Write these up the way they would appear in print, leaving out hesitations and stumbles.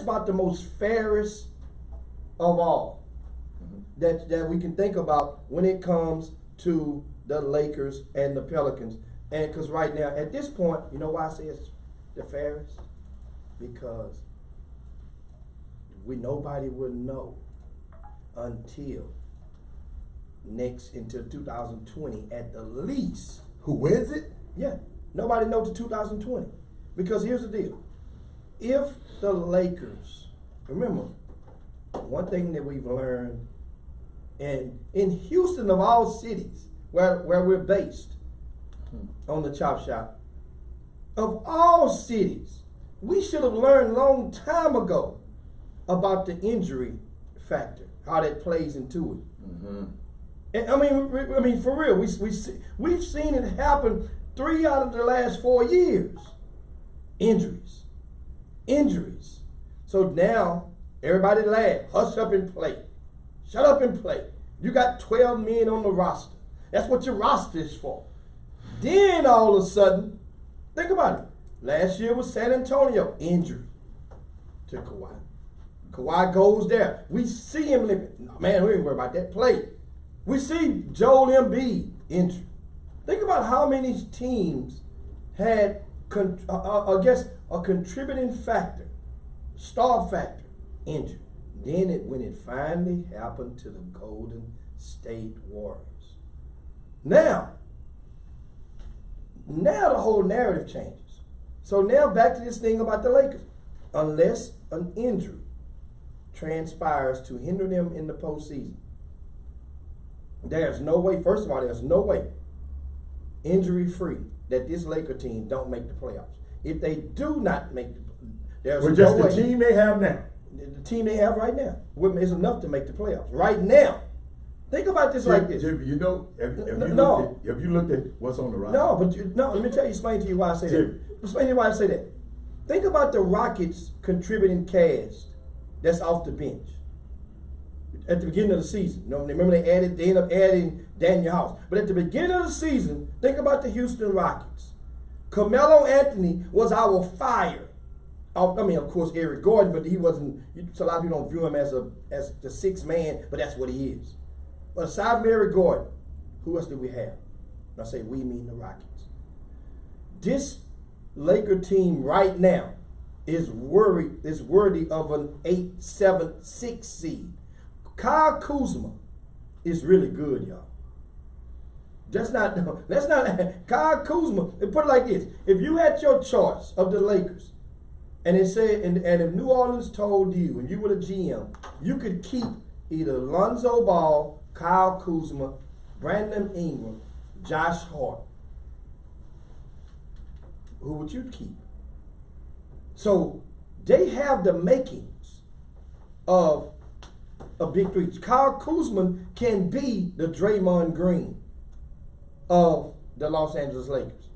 about the most fairest of all that we can think about when it comes to the Lakers and the Pelicans. And because right now, at this point, you know why I say it's the fairest? Because nobody will know until until 2020 at the least. Who wins it? Yeah, nobody knows till 2020. Because here's the deal. If the Lakers, remember, one thing that we've learned, and in Houston of all cities where we're based on the Chop Shop, of all cities, we should have learned a long time ago about the injury factor, how that plays into it. Mm-hmm. And I mean, for real, we've seen it happen 3 out of the last 4 years. Injuries. So now everybody laugh, hush up and play, shut up and play. You got 12 men on the roster. That's what your roster is for. Then all of a sudden, think about it. Last year was San Antonio, injury to Kawhi. Kawhi goes there. We see him living. Man, we ain't worried about that play. We see Joel Embiid injured. Think about how many teams had, I guess, a contributing factor, star factor, injured. Then when it finally happened to the Golden State Warriors. Now the whole narrative changes. So now back to this thing about the Lakers. Unless an injury transpires to hinder them in the postseason, there's no way, first of all, there's no way injury-free that this Laker team don't make the playoffs. If they do not make there's With no just way, the team they have now. the team they have right now is enough to make the playoffs. Right now. Think about this like this. Jim, you know, if you looked at what's on the roster. No, but let me explain to you why I say that. Explain to you why I say that. Think about the Rockets contributing cast that's off the bench at the beginning of the season. You know, remember they ended up adding Daniel House. But at the beginning of the season, think about the Houston Rockets. Carmelo Anthony was our fire. I mean, of course, Eric Gordon, but he wasn't. So a lot of people don't view him as the sixth man, but that's what he is. But aside from Eric Gordon, who else did we have? And I say we mean the Rockets. This Laker team right now is worthy of an 8, 7, 6 seed. Kyle Kuzma is really good, y'all. That's not Kyle Kuzma. Put it like this: if you had your choice of the Lakers, and it said, and if New Orleans told you, and you were the GM, you could keep either Lonzo Ball, Kyle Kuzma, Brandon Ingram, Josh Hart, who would you keep? So they have the makings of a big three. Kyle Kuzma can be the Draymond Green of the Los Angeles Lakers.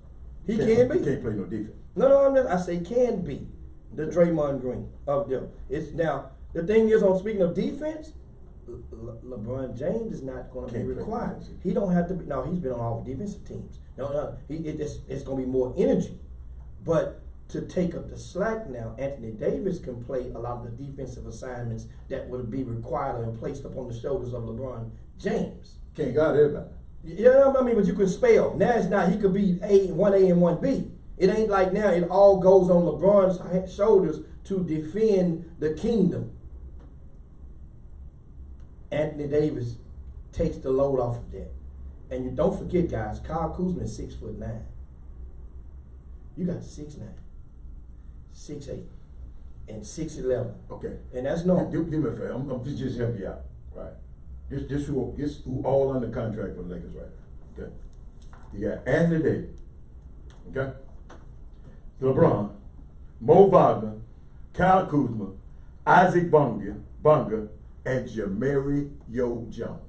He can be. He can't play no defense. No, I say can be the Draymond Green of them. It's now the thing is, on speaking of defense, LeBron James is not going to be required. He don't have to be. No, he's been on all defensive teams. No, it's going to be more energy. But to take up the slack now, Anthony Davis can play a lot of the defensive assignments that would be required and placed upon the shoulders of LeBron James. Can't guard everybody. Yeah, I mean, but you can spell. Now it's not. He could be 1A and 1B. It ain't like now. It all goes on LeBron's shoulders to defend the kingdom. Anthony Davis takes the load off of that. And you don't forget, guys, Kyle Kuzma is 6'9". You got 6'9", 6'8", and 6'11". Okay. And that's no. Do me a favor. I'm just help you out, right? This who all under contract for the Lakers right now. Okay. You got Anthony Davis. Okay. LeBron, Mo Wagner, Kyle Kuzma, Isaac Bonga, and Jamario Jones.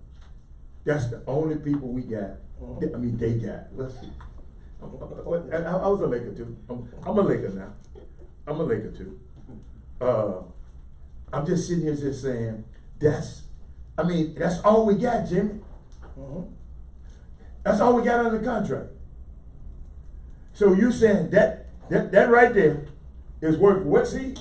That's the only people we got. I mean, they got. Let's see. I was a Laker too. I'm a Laker now. I'm a Laker too. I'm just sitting here just saying, that's all we got, Jimmy. That's all we got under contract. So you saying that right there is worth what seed?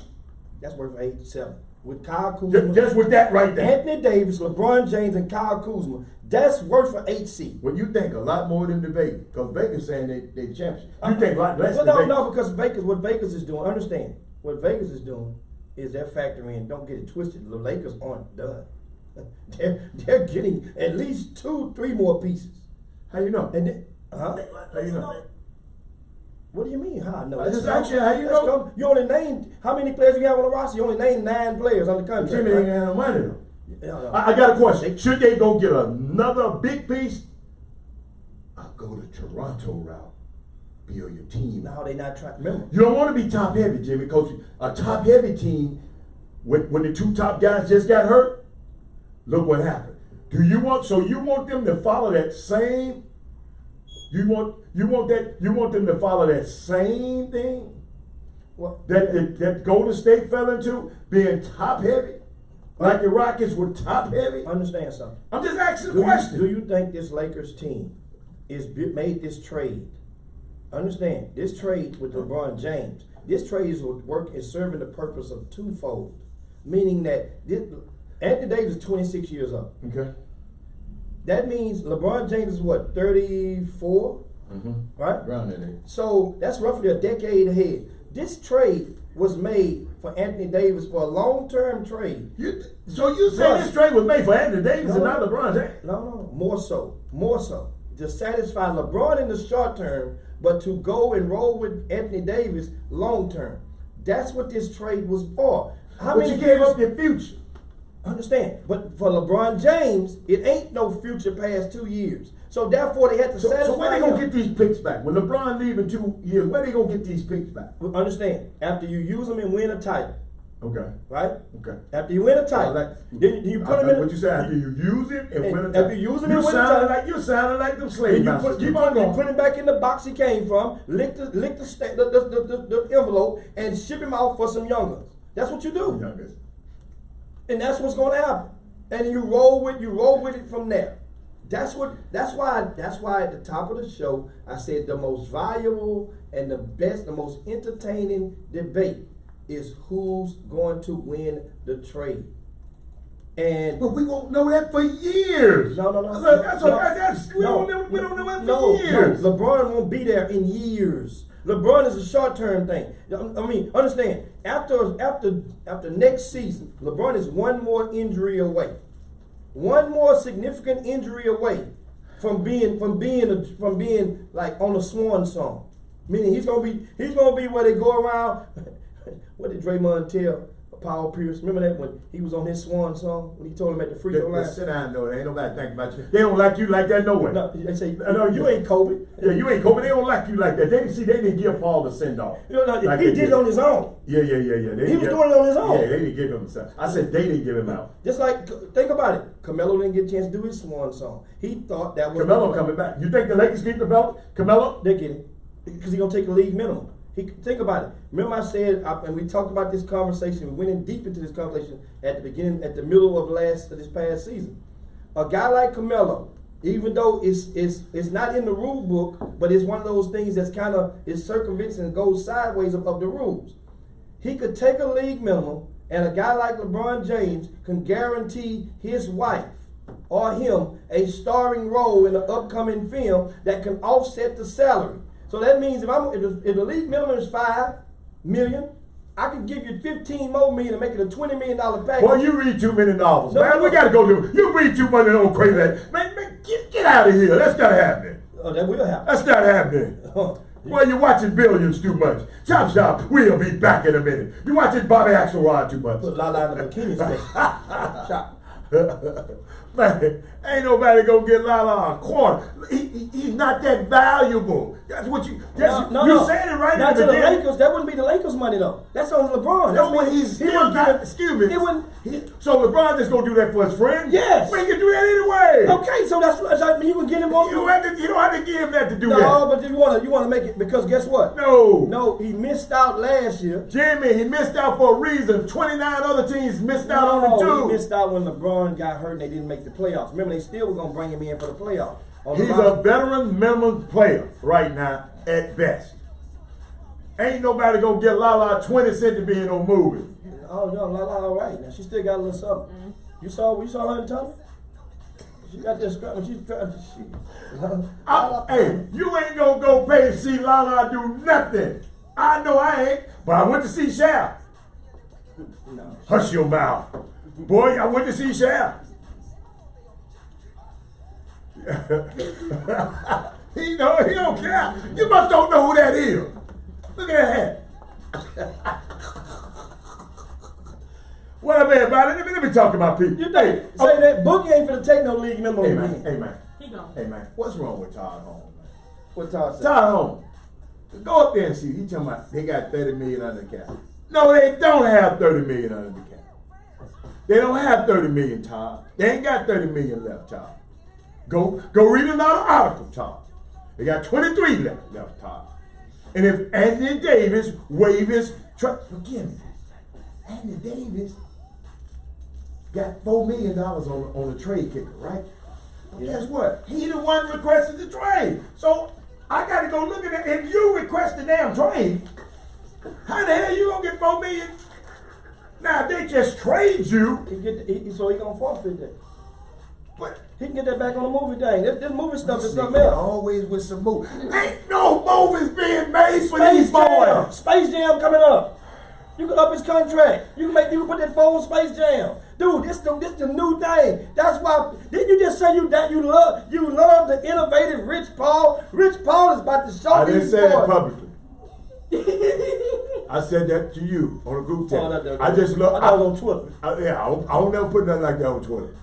That's worth 87. With Kyle Kuzma. Just with that right there. Anthony Davis, LeBron James, and Kyle Kuzma. That's worth for 8C. Well, you think a lot more than the Vegas, because Vegas saying they champions. You think a lot less than Vegas. No, because what Vegas is doing, understand, what Vegas is doing is they're factoring, don't get it twisted, the Lakers aren't done. They're getting at least 2-3 more pieces. How you know? And then, How you know? What do you mean? How I know? I just asked you how you know. You only named how many players you have on the roster. You only named 9 players on the contract. Jimmy ain't got no money though. Yeah, I got a question. Should they go get another big piece? I'll go the Toronto route. Build your team. No, they not trying. Remember, You don't want to be top heavy, Jimmy, because a top heavy team, when the 2 top guys just got hurt, look what happened. You want them to follow that same? You want them to follow that same thing that Golden State fell into, being top heavy, like the Rockets were top heavy. understand something. I'm just asking a question. Do you think this Lakers team made this trade? Understand, this trade with LeBron James, this trade is serving the purpose of twofold, meaning that Anthony Davis is 26 years old. Okay. That means LeBron James is what, 34? Right? Around that age. So that's roughly a decade ahead. This trade was made for Anthony Davis for a long-term trade. So you say this trade was made for Anthony Davis and not LeBron James? No, more so. To satisfy LeBron in the short term, but to go and roll with Anthony Davis long term. That's what this trade was for. But you gave up your future. Understand, but for LeBron James, it ain't no future past 2 years. So therefore, they had to satisfy. So where they gonna get these picks back? When LeBron leave in 2 years, where they gonna get these picks back? Understand, after you use them and win a title, Okay. right? Okay. After you win a title, then you put them in. What you say? After you use it and win a title. After you use them and win a title, you sounded like them slave masters. You put him back in the box he came from, lick the envelope, and ship him out for some youngers. That's what you do. Youngers. And that's what's going to happen. And you roll with it from there. That's why at the top of the show I said the most valuable and the best, the most entertaining debate is who's going to win the trade. And but we won't know that for years. No. We don't know that for years. No, LeBron won't be there in years. LeBron is a short-term thing. I mean, understand, after next season, LeBron is one more injury away. One more significant injury away from being like on a swan song. Meaning he's gonna be where they go around. What did Draymond tell Paul Pierce? Remember that when he was on his swan song when he told him at the free throw line? Sit down, though. Ain't nobody thinking about you. They don't like you like that no way. No, they say, no, you ain't Kobe. Yeah, you ain't Kobe. They don't like you like that. They didn't give Paul the send off. He did it on his own. Yeah. He was doing it on his own. Yeah, they didn't give him a I said they didn't give him out. Just like, think about it. Carmelo didn't get a chance to do his swan song. He thought that was Carmelo coming back. You think the Lakers keep Carmelo? They get it because he's gonna take the league minimum. Think about it. Remember I said, and we talked about this conversation. We went in deep into this conversation at the middle of this past season. A guy like Carmelo, even though it's not in the rule book, but it's one of those things that's kind of circumvents and goes sideways of the rules. He could take a league minimum, and a guy like LeBron James can guarantee his wife or him a starring role in an upcoming film that can offset the salary. So that means if the league minimum is $5 million, I could give you 15 more million to make it a $20 million package. Well, you read too many novels, man. We gotta go do it. You read too much and don't crazy that. Man, get out of here. That's not happening. Oh, that will happen. That's not happening. Well, you're watching Billions too much. Chop Shop, we'll be back in a minute. You're watching Bobby Axelrod too much. Put La in the bikini space. Shop. Man, ain't nobody gonna get Lala a quarter. He's not that valuable. That's what you. You said it right. Not to the Lakers. That wouldn't be the Lakers' money though. That's on LeBron. No, when he's still not. Excuse me. So LeBron just gonna do that for his friend? Yes. Well, he can do that anyway. Okay, so I mean, you can get him on. You don't have to give him that to do that. No, but you want to make it because guess what? No, he missed out last year. Jimmy, he missed out for a reason. 29 other teams missed out on it too. He missed out when LeBron got hurt and they didn't make the playoffs. Remember, they still were gonna bring him in for the playoffs. He's a veteran minimum player right now at best. Ain't nobody gonna get Lala 20 cents to be in no movie. Oh no, all right. Now she still got a little something. You saw her in Tommy? She got this scrap when she's trying to Hey, you ain't gonna go pay to see Lala do nothing. I know I ain't, but I went to see Shaq. No. Hush your mouth. Boy, I went to see Shaq. he don't care. You must don't know who that is. Look at that hat. What up, everybody? Let me talk about people. You think say that Boogie ain't finna take no league no more. Hey man, hey man. He gone. Hey man, what's wrong with Todd Holmes, man? What Todd said? Todd Holmes. Go up there and see. He talking about they got 30 million under the cap. No, they don't have 30 million under the cap. They don't have 30 million, Todd. They ain't got 30 million left, Todd. Go read another article, Todd. They got 23 left, Todd. And if Anthony Davis waive his forgive me, Anthony Davis got $4 million on the trade kicker, right? Yeah. Guess what? He the one requested the trade. So I got to go look at it. If you request the damn trade, how the hell you gonna get $4 million? Now if they just trade you, so he gonna forfeit that. but He can get that back on the movie thing. This movie stuff is something nigga else. always with some movie. Ain't no movies being made for these boys. Space Jam coming up. You can up his contract. You can put that phone Space Jam. Dude, this the new thing. That's why didn't you just say you love the innovative Rich Paul? Rich Paul is about to show I these didn't say that boys. publicly. I said that to you on a group text. Oh, I just look. I was on Twitter. I don't never put nothing like that on Twitter.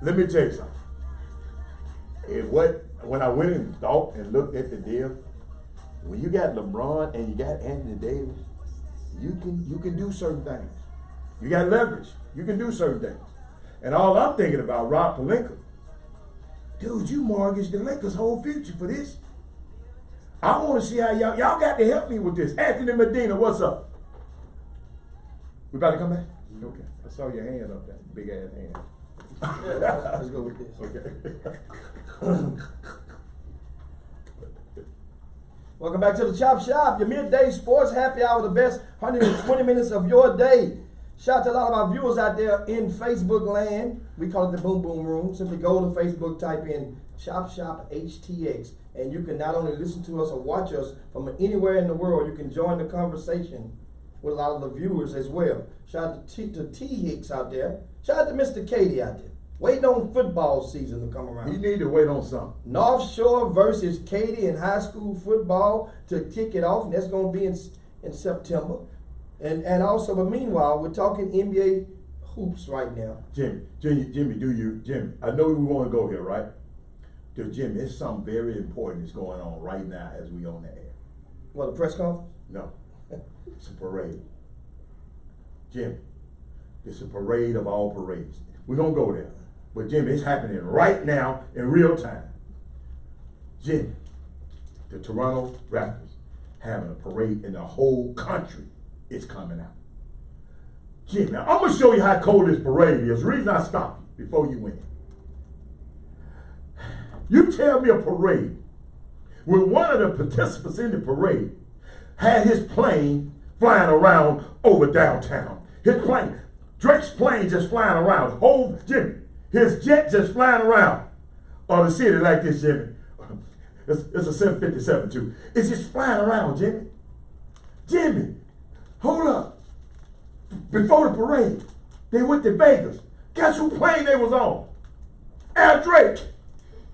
Let me tell you something. When I went and thought and looked at the deal, when you got LeBron and you got Anthony Davis, you can do certain things. You got leverage. You can do certain things. And all I'm thinking about, Rob Pelinka, dude, you mortgaged the Lakers' whole future for this. I want to see how y'all got to help me with this. Anthony Medina, what's up? We about to come back? Okay. I saw your hand up there, big ass hand. Yeah, let's go with this. Okay. Welcome back to the Chop Shop, your midday sports happy hour, the best 120 minutes of your day. Shout out to a lot of our viewers out there in Facebook land. We call it the Boom Boom Room. Simply go to Facebook, type in ChopShopHTX, and you can not only listen to us or watch us from anywhere in the world, you can join the conversation with a lot of the viewers as well. Shout out to T Hicks out there. Shout out to Mr. Katie out there. Waiting on football season to come around. You need to wait on something. North Shore versus Katy in high school football to kick it off, and that's going to be in September. And also, but meanwhile, we're talking NBA hoops right now. Jimmy, Jimmy, I know we want to go here, right? Jimmy, it's something very important that's going on right now as we on the air. What, a press conference? No, it's a parade. Jimmy, it's a parade of all parades. We're going to go there. But Jimmy, it's happening right now in real time. Jimmy, the Toronto Raptors having a parade in the whole country. It's coming out. Jimmy, now I'm going to show you how cold this parade is. The reason I stopped you before you went. You tell me a parade when one of the participants in the parade had his plane flying around over downtown. His plane, Drake's plane just flying around. Whole Jimmy, his jet just flying around on the city like this, Jimmy. It's a 757 too. It's just flying around, Jimmy. Jimmy, hold up. Before the parade, they went to Vegas. Guess who plane they was on? Al Drake.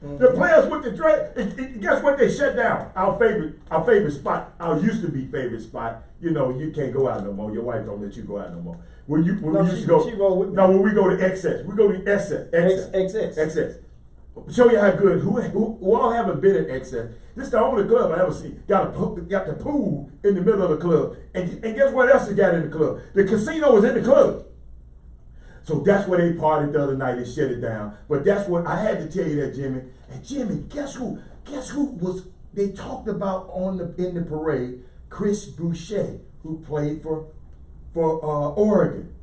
Mm-hmm. The players went to Drake. Guess what they shut down? Our favorite spot. Our used to be favorite spot. You know, you can't go out no more. Your wife don't let you go out no more. When we used to go. She roll with me. No, when we go to XS, we go to XS. Show you how good. Who all haven't been at XS? This is the only club I ever seen. Got the pool in the middle of the club, and guess what else they got in the club? The casino was in the club. So that's where they partied the other night. They shut it down. But that's what I had to tell you that, Jimmy. And Jimmy, guess who? Guess who was they talked about in the parade? Chris Boucher, who played for Oregon.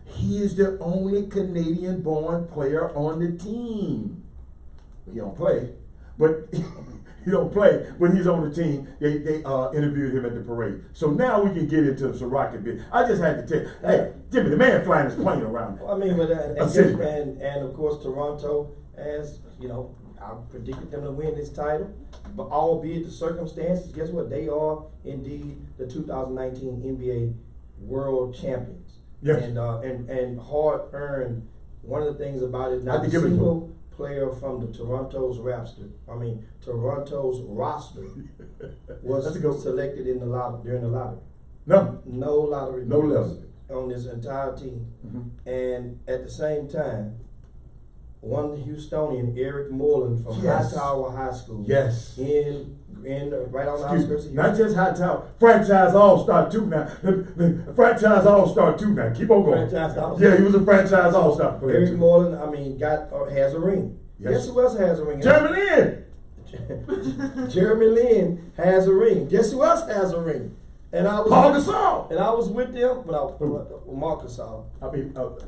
He is the only Canadian-born player on the team. He don't play, but he don't play, when he's on the team, they interviewed him at the parade. So now we can get into the Rocket bit. I just had to tell you, hey, Jimmy, the man flying his plane around. I mean, but A city, man. and of course Toronto, as you know, I predicted them to win this title, but albeit the circumstances, guess what? They are indeed the 2019 NBA World Champions. Yes. And hard earned. One of the things about it, I not a think it was single player from the Toronto's roster was selected in the lottery during the lottery. No lottery. No level on this entire team. Mm-hmm. And at the same time, one Houstonian, Eric Moreland from Hightower High School. Yes. In right on the outskirts of Houston. Not just Hightower, franchise all-star too now. The franchise all-star too now. Keep on going. Franchise all-star. Yeah, he was a franchise all-star. Eric Moreland, I mean, has a ring. Yes. Guess who else has a ring? Jeremy Lin. Jeremy Lin has a ring. Guess who else has a ring? And I was Paul Gasol. And I was with them, Marcus Gasol.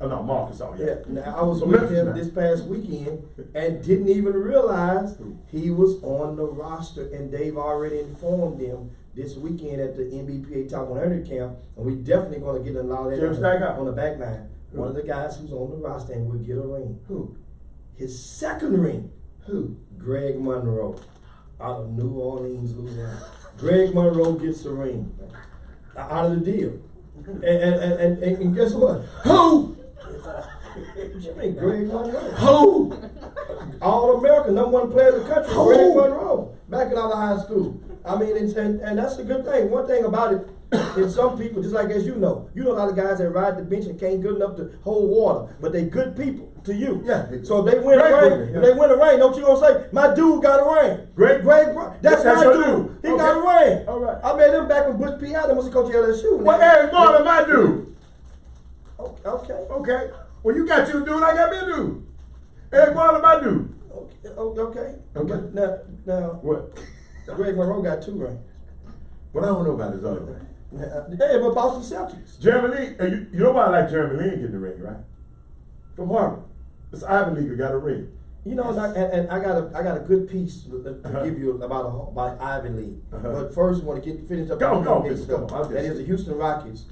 No, Marcus Gasol. Yeah. Now I was with him this past weekend and didn't even realize he was on the roster, and they've already informed him this weekend at the NBPA Top 100 camp, and we definitely going to get a lot of that on the back line. One of the guys who's on the roster and will get a ring. Who? His second ring. Who? Greg Monroe out of New Orleans, Louisiana. Greg Monroe gets a ring out of the deal. And guess what? Who? Jimmy, Greg Monroe. Who? All-American, #1 player in the country, Greg Monroe, back out of high school. I mean, and that's a good thing. One thing about it, is some people, just like as you know a lot of guys that ride the bench and can't good enough to hold water, but they good people to you. Yeah. So if they win a ring, don't you gonna say, my dude got a ring? Greg, that's my dude. He got a ring. All right. I met him back when Butch P. Adams was the coach of LSU. Well, Eric Moreland, my dude. Okay. Well, you got your dude, I got me a dude. Eric Moreland, my dude. Okay. Now. What? Greg Monroe got 2 rings. But I don't know about his other ring. Hey, but Boston Celtics. Jeremy Lin, you know why I like Jeremy Lin getting the ring, right? From Harvard. This Ivy League got a ring. You know, and I got a good piece to give you about Ivy League. But first, I want to finish up. Go. That is the Houston Rockets.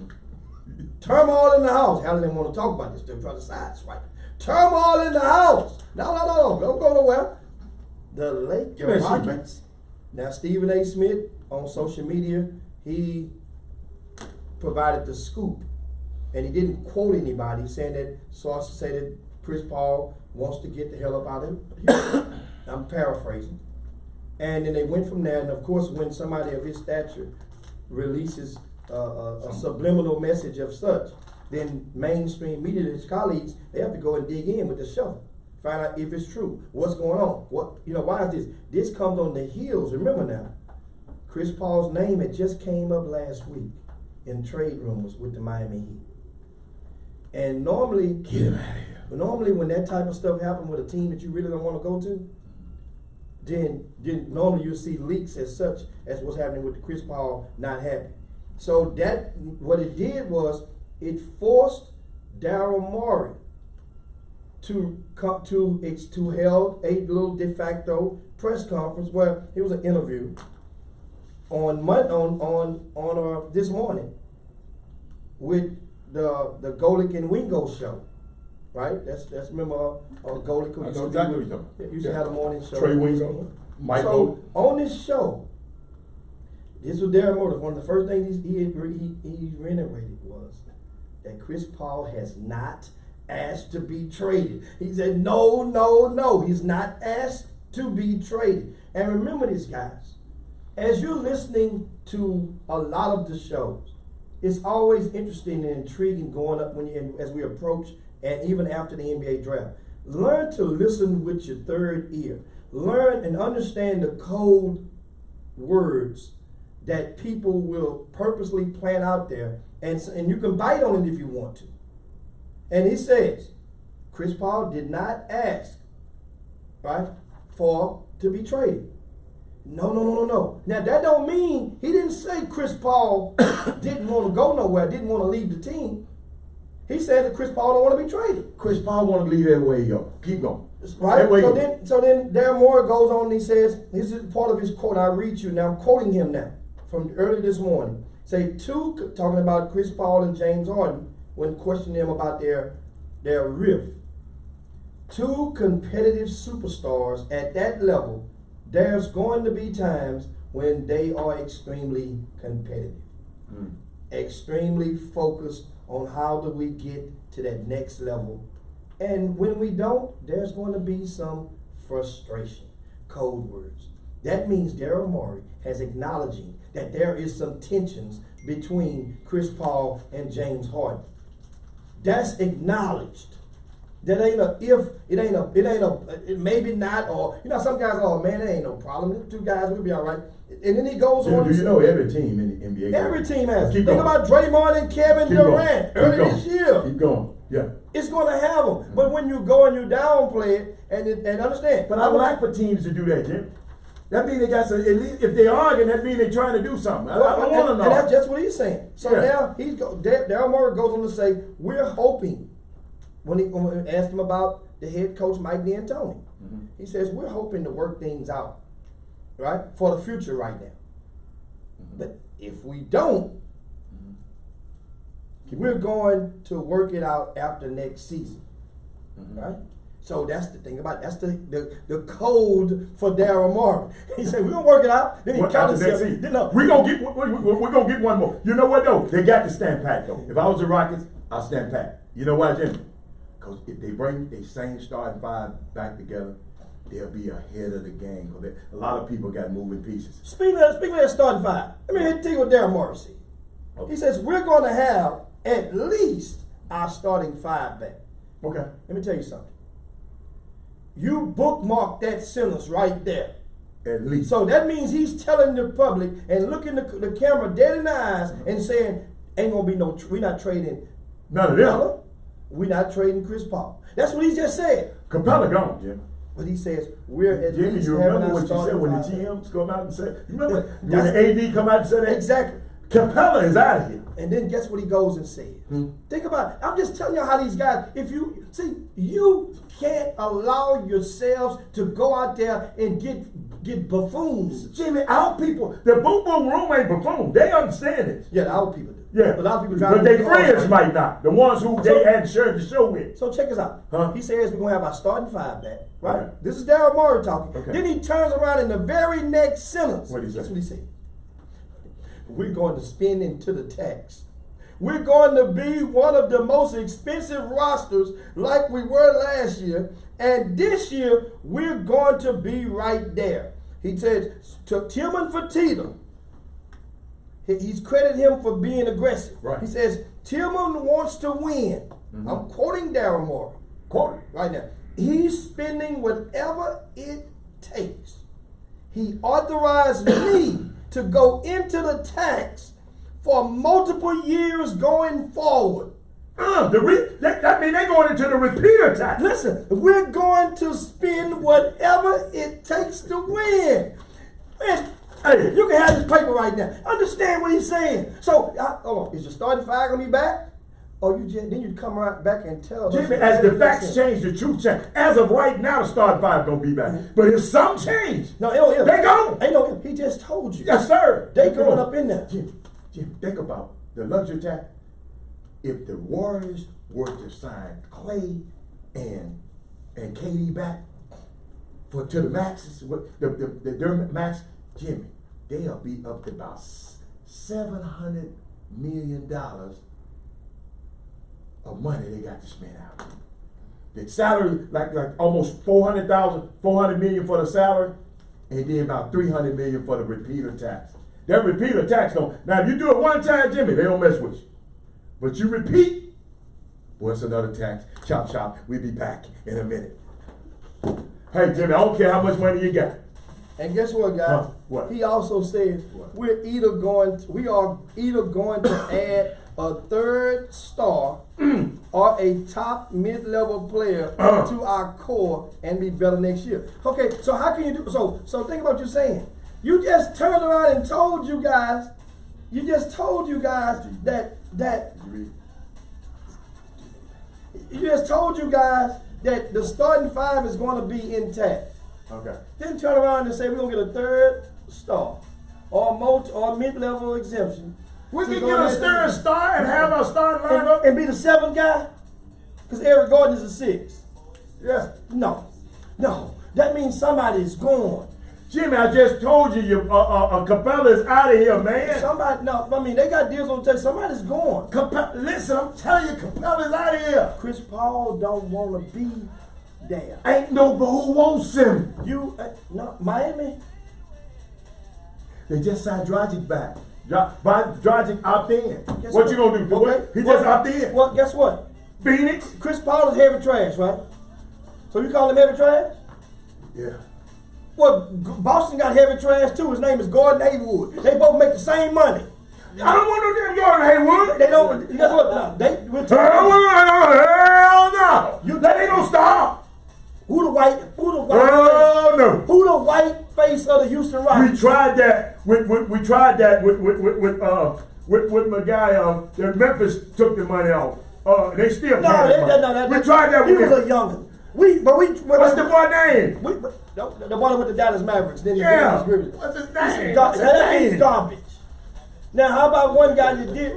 Turmoil in the house. Helen didn't want to talk about this. They're trying to sideswipe. Turmoil in the house. No. Don't go nowhere. The Rockets. Now, Stephen A. Smith on social media, he provided the scoop, and he didn't quote anybody, saying that sources say that Chris Paul wants to get the hell up out of here. I'm paraphrasing. And then they went from there, and of course, when somebody of his stature releases a subliminal message of such, then mainstream media, his colleagues, they have to go and dig in with the shovel. Find out if it's true. What's going on? Why is this? This comes on the heels. Remember now, Chris Paul's name had just came up last week in trade rumors with the Miami Heat. And normally, when that type of stuff happens with a team that you really don't want to go to, then normally you see leaks as such as what's happening with the Chris Paul not happy. So what it did was it forced Daryl Morey to held a little de facto press conference where it was an interview on this morning with the Golick and Wingo show, right? That's remember Golick. I know exactly what you're talking about. Used to have a morning show. Trey Wingo, Mike. So on this show, this was Darren Moore. One of the first things he reiterated was that Chris Paul has not asked to be traded. He said, no, he's not asked to be traded. And remember this, guys, as you're listening to a lot of the shows, it's always interesting and intriguing going up as we approach and even after the NBA draft. Learn to listen with your third ear. Learn and understand the code words that people will purposely plant out there, and you can bite on it if you want to. And he says, Chris Paul did not ask, right, to be traded. No. Now that don't mean he didn't say Chris Paul didn't want to go nowhere, didn't want to leave the team. He said that Chris Paul don't want to be traded. Chris Paul want to leave that way he go. Keep going. Right? That way So then Darren Moore goes on and he says, this is part of his quote, I read you now, I'm quoting him now, from early this morning. Say talking about Chris Paul and James Harden, when questioning them about their rift. Two competitive superstars at that level, there's going to be times when they are extremely competitive. Extremely focused on how do we get to that next level. And when we don't, there's going to be some frustration. Code words. That means Daryl Morey has acknowledging that there is some tensions between Chris Paul and James Harden. That's acknowledged. That ain't a if, it maybe not, or, some guys, oh man, it ain't no problem. The two guys will be all right. And then he goes on. Do you know every team in the NBA? Every team has. Think about Draymond and Kevin Durant early this year. Keep going. Yeah. It's going to have them. But when you go and you downplay it, and understand. But I would like for teams to do that, Jim. That means they got some, at least if they arguing, that means they're trying to do something. I want to know. And that's just what he's saying. So now, Daryl Morey goes on to say, we're hoping, when we asked him about the head coach, Mike D'Antoni, he says, we're hoping to work things out, right, for the future right now. But if we don't, we're going to work it out after next season, right? So that's the thing about it. That's the code for Daryl Morey. He said, we're going to work it out. Then he counted himself. We're going to get one more. You know what, though? They got to stand pat, though. If I was the Rockets, I'll stand pat. You know why, Jimmy? Because if they bring the same starting five back together, they'll be ahead of the game. Because a lot of people got moving pieces. Speaking of that starting five, let me tell you what Daryl Morey said. Okay. He says, we're going to have at least our starting five back. Okay. Let me tell you something. You bookmark that sentence right there. At least. So that means he's telling the public and looking the camera dead in the eyes and saying, ain't going to be no, we're not trading none of them. We're not trading Chris Paul. That's what he just said. Capella gone, Jim. But he says, we're at Jimmy, least you having remember our what you said when the GMs come out and said, you remember when the AD come out and said that? Exactly. Capella is out of here. And then guess what he goes and says? Think about it. I'm just telling you how these guys, you can't allow yourselves to go out there and get buffoons. Jimmy, our people, the boom boom room ain't buffoon. They understand it. Yeah, our people do. Yeah. A lot of people but their friends might not. The ones who they hadn't shared the show with. So check us out. He says we're going to have our starting five back, right? Okay. This is Daryl Morey talking. Okay. Then he turns around in the very next sentence. What did he say? That's what he said. We're going to spin into the tax. We're going to be one of the most expensive rosters like we were last year. And this year, we're going to be right there. He said to Tillman Fertitta, he's credited him for being aggressive. Right. He says, Tillman wants to win. I'm quoting Daryl Morey. Quote right now. He's spending whatever it takes. He authorized me to go into the tax for multiple years going forward. That means they're going into the repeater tax. Listen, we're going to spend whatever it takes to win. Man, hey, you can have this paper right now. Understand what he's saying. So, hold on, is your starting five going to be back? Or then you come right back and tell us. Jimmy, as the facts change, the truth change. As of right now, the starting five going to be back. But if some change, no, they go. Ain't no, he just told you. Yes, sir. They going up in there. Jim, think about the luxury tax. If the Warriors were to sign Clay and KD back to the maxes, their max, Jimmy, they'll be up to about $700 million of money they got to spend out. The salary, like almost $400 million for the salary, and then about $300 million for the repeater tax. That repeater tax don't. Now, if you do it one time, Jimmy, they don't mess with you. But you repeat, what's another tax? Chop shop. We'll be back in a minute. Hey, Jimmy, I don't care how much money you got. And guess what, guys? What? He also said we are either going to add a third star or a top mid-level player to our core and be better next year. Okay, so how can you do so think about what you're saying. You just turned around and told you guys that He just told you guys that the starting five is going to be intact. Okay. Then turn around and say we're going to get a third star or mid-level exemption. We can get a third star and have our starting lineup. And be the seventh guy? Because Eric Gordon is the sixth. Yes. No. That means somebody's gone. Jimmy, I just told you, Capella's out of here, man. They got deals on the table. Somebody's gone. Listen, I'm telling you, Capella's out of here. Chris Paul don't want to be there. Ain't nobody who wants him. Miami? They just signed Dragic back. Dragic opt in. Guess what you gonna do? Okay. He just opt in. Well, guess what? Phoenix? Chris Paul is heavy trash, right? So you call him heavy trash? Yeah. Well, Boston got heavy trash too. His name is Gordon Hayward. They both make the same money. I don't want no damn Gordon Hayward. They don't. Guess what? No, Hell no. That ain't no star. Who the white face of the Houston Rockets? We tried that with my guy. That Memphis took the money off. They still we tried that. He was a youngin'. What's the boy name? The one with the Dallas Mavericks. Then yeah. What's his name? He's garbage. Now, how about one guy that did?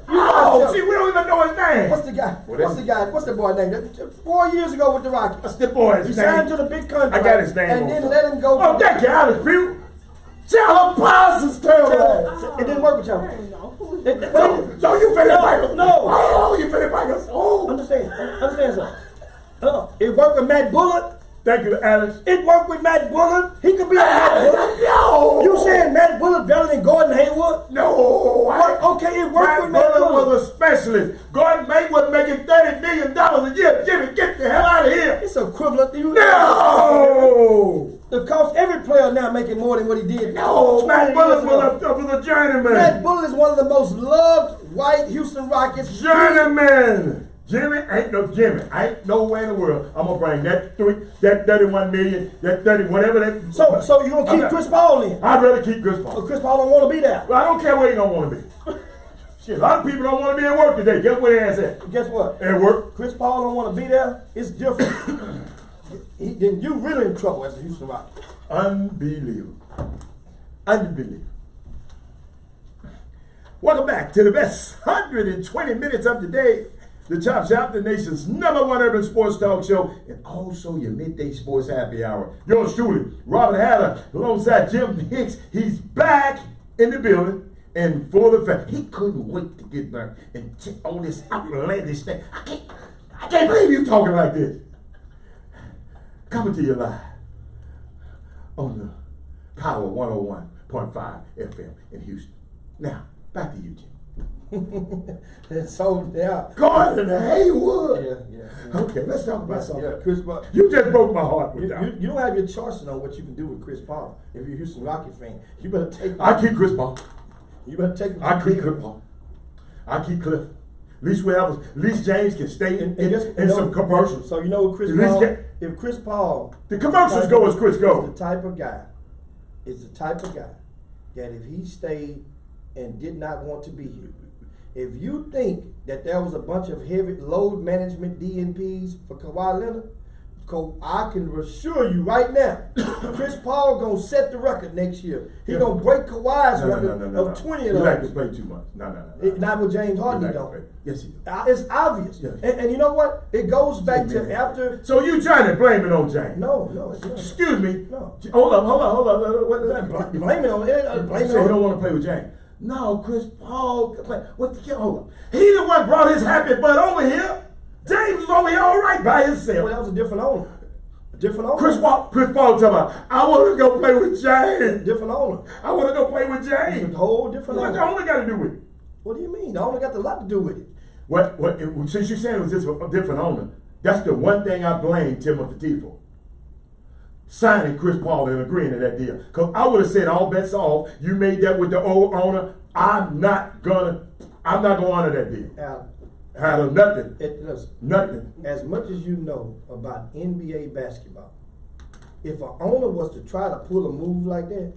We don't even know his name. What's the guy? What's the boy name? 4 years ago with the Rockets. What's the boy's name? He signed to the big contract. I got his name. And then let him go. Oh, thank you, Alex Pugh. Tell him Parsons terrible. It didn't work with y'all. So you finna fight us? No. Oh, you finna fight us? Oh. Understand something. It worked with Matt Bullock. Thank you, Alex. It worked with Matt Bullock. He could be a Matt Bullock. No. You saying Matt Bullock better than Gordon Hayward? No. Okay, it worked with Matt Bullock. Bullock. Was a specialist. Gordon Hayward making $30 million a year. Jimmy, get the hell out of here. It's equivalent to you. No. The cost, every player now making more than what he did. No, Matt Bullock was a journeyman. Matt Bullock is one of the most loved white Houston Rockets. Journeyman. Jimmy ain't no way in the world. I'm gonna bring that 31 million, that 30, whatever that. So you gonna keep Chris Paul in? I'd rather keep Chris Paul. So Chris Paul don't want to be there. Well, I don't care where he don't want to be. Shit, a lot of people don't want to be at work today. Guess where their ass at? Guess what? At work. Chris Paul don't want to be there. It's different. Then you really in trouble as a Houston Rocket. Unbelievable. Welcome back to the best 120 minutes of the day. The Chop Shop, the nation's #1 urban sports talk show, and also your midday sports happy hour. Yours truly, Robert Hatter, alongside Jim Hicks. He's back in the building and full effect. He couldn't wait to get back and check all this outlandish thing. I can't believe you talking like this. Coming to you live on the Power 101.5 FM in Houston. Now, back to you, Jim. Gordon Hayward. Yeah. Okay, let's talk about something. Yeah, Chris Paul. You just broke my heart with that. You don't have your choice on what you can do with Chris Paul. If you're a Houston Rocket fan, you better take. I keep Chris Paul. You better take. I keep Chris Paul. I keep Cliff. At least James can stay in some commercials. So you know what Chris Paul? If Chris Paul, the commercials go as Chris goes. The type of guy that if he stayed and did not want to be here. If you think that there was a bunch of heavy load management DNPs for Kawhi Leonard, I can assure you right now, Chris Paul gonna set the record next year. He gonna break Kawhi's record of 20 of those. He like to play too much. No. Not with James Harden, though. Yes, he does. It's obvious. Yes. And you know what? It goes back to after. So you trying to blame it on James? No. Excuse me. No. Hold up. Blame it on it. Blame it on. He don't want to play with James. No, Chris Paul. Hold up. He the one brought his happy butt over here. James was over here all right by himself. Well, that was a different owner. Chris Paul talking about, I want to go play with James. Different owner. I want to go play with James. It's a whole different owner. What the owner got to do with it? What do you mean? The owner got a lot to do with it. Since you said it was just a different owner, that's the one thing I blame Timothy T for. Signing Chris Paul and agreeing to that deal. Because I would have said all bets off. You made that with the old owner. I'm not gonna honor that deal. Nothing. Nothing. As much as you know about NBA basketball, if an owner was to try to pull a move like that,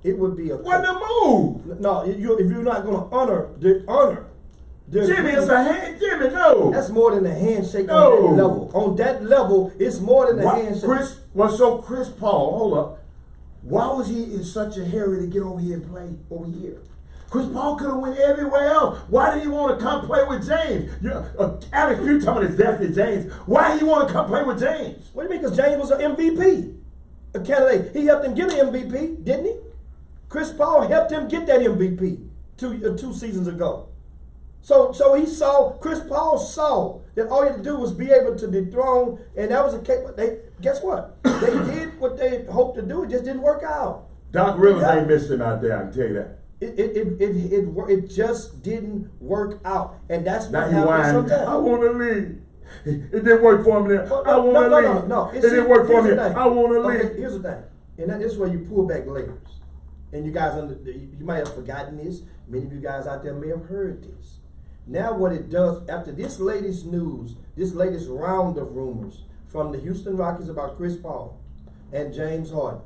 it would be a what the move? No, if you're not going to honor Jimmy, it's a hand. Jimmy, no. That's more than a handshake No. on that level. On that level, it's more than a handshake. Chris Paul, hold up. Why was he in such a hurry to get over here and play over here? Chris Paul could have went everywhere else. Why did he want to come play with James? Alex, you talking about his death to James. Why did he want to come play with James? What do you mean? Because James was an MVP, a candidate. He helped him get an MVP, didn't he? Chris Paul helped him get that MVP two seasons ago. So Chris Paul saw that all he had to do was be able to dethrone, and that was a case. Guess what? They did what they hoped to do. It just didn't work out. Doc Rivers ain't missed him out there, I can tell you that. It just didn't work out, and that's now what happens sometimes. I want to leave. It didn't work for me there. I want to leave. No. It didn't work for me. I want to leave. Okay, here's the thing, and this is where you pull back layers. And you guys, you might have forgotten this. Many of you guys out there may have heard this. Now what it does, after this latest news, this latest round of rumors from the Houston Rockets about Chris Paul and James Harden,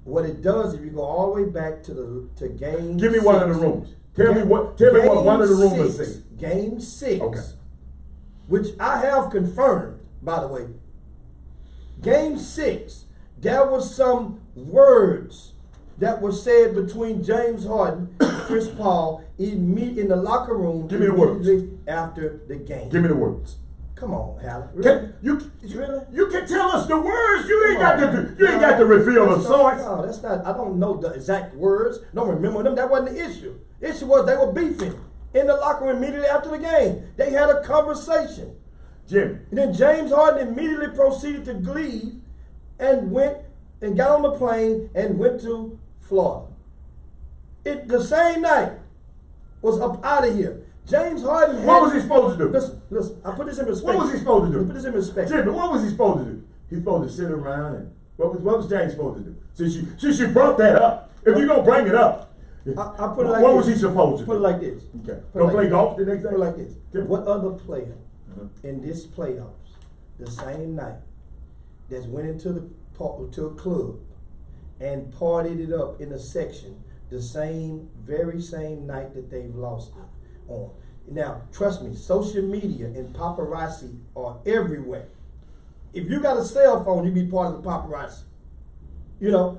what it does, if you go all the way back to game Give me six, one of the rumors. Tell me what one of the rumors says. Game 6. Okay. Which I have confirmed, by the way. Game 6, there was some words that were said between James Harden and Chris Paul in the locker room. Give me the words. After the game. Give me the words. Come on, Hal. Really? You can tell us the words. You ain't got to reveal the source. No, that's not. I don't know the exact words. Don't remember them. That wasn't the issue. The issue was they were beefing in the locker room immediately after the game. They had a conversation. Jim. And then James Harden immediately proceeded to leave and went and got on the plane and went to Florida. The same night was up out of here. James Harden. What was he supposed to do? Listen. I put this in perspective. What was he supposed to do? Put this in perspective. Jimmy, what was he supposed to do? He's supposed to sit around and what was James supposed to do? Since you brought that up, if you're gonna bring it up, I put it like what this. was he supposed to do? Put it like this. Okay. Go play golf the next day? Put it like this. Yeah. What other player in this playoffs, the same night, that's went into to a club and partied it up in a section the very same night that they've lost it on? Now, trust me, social media and paparazzi are everywhere. If you got a cell phone, you be part of the paparazzi.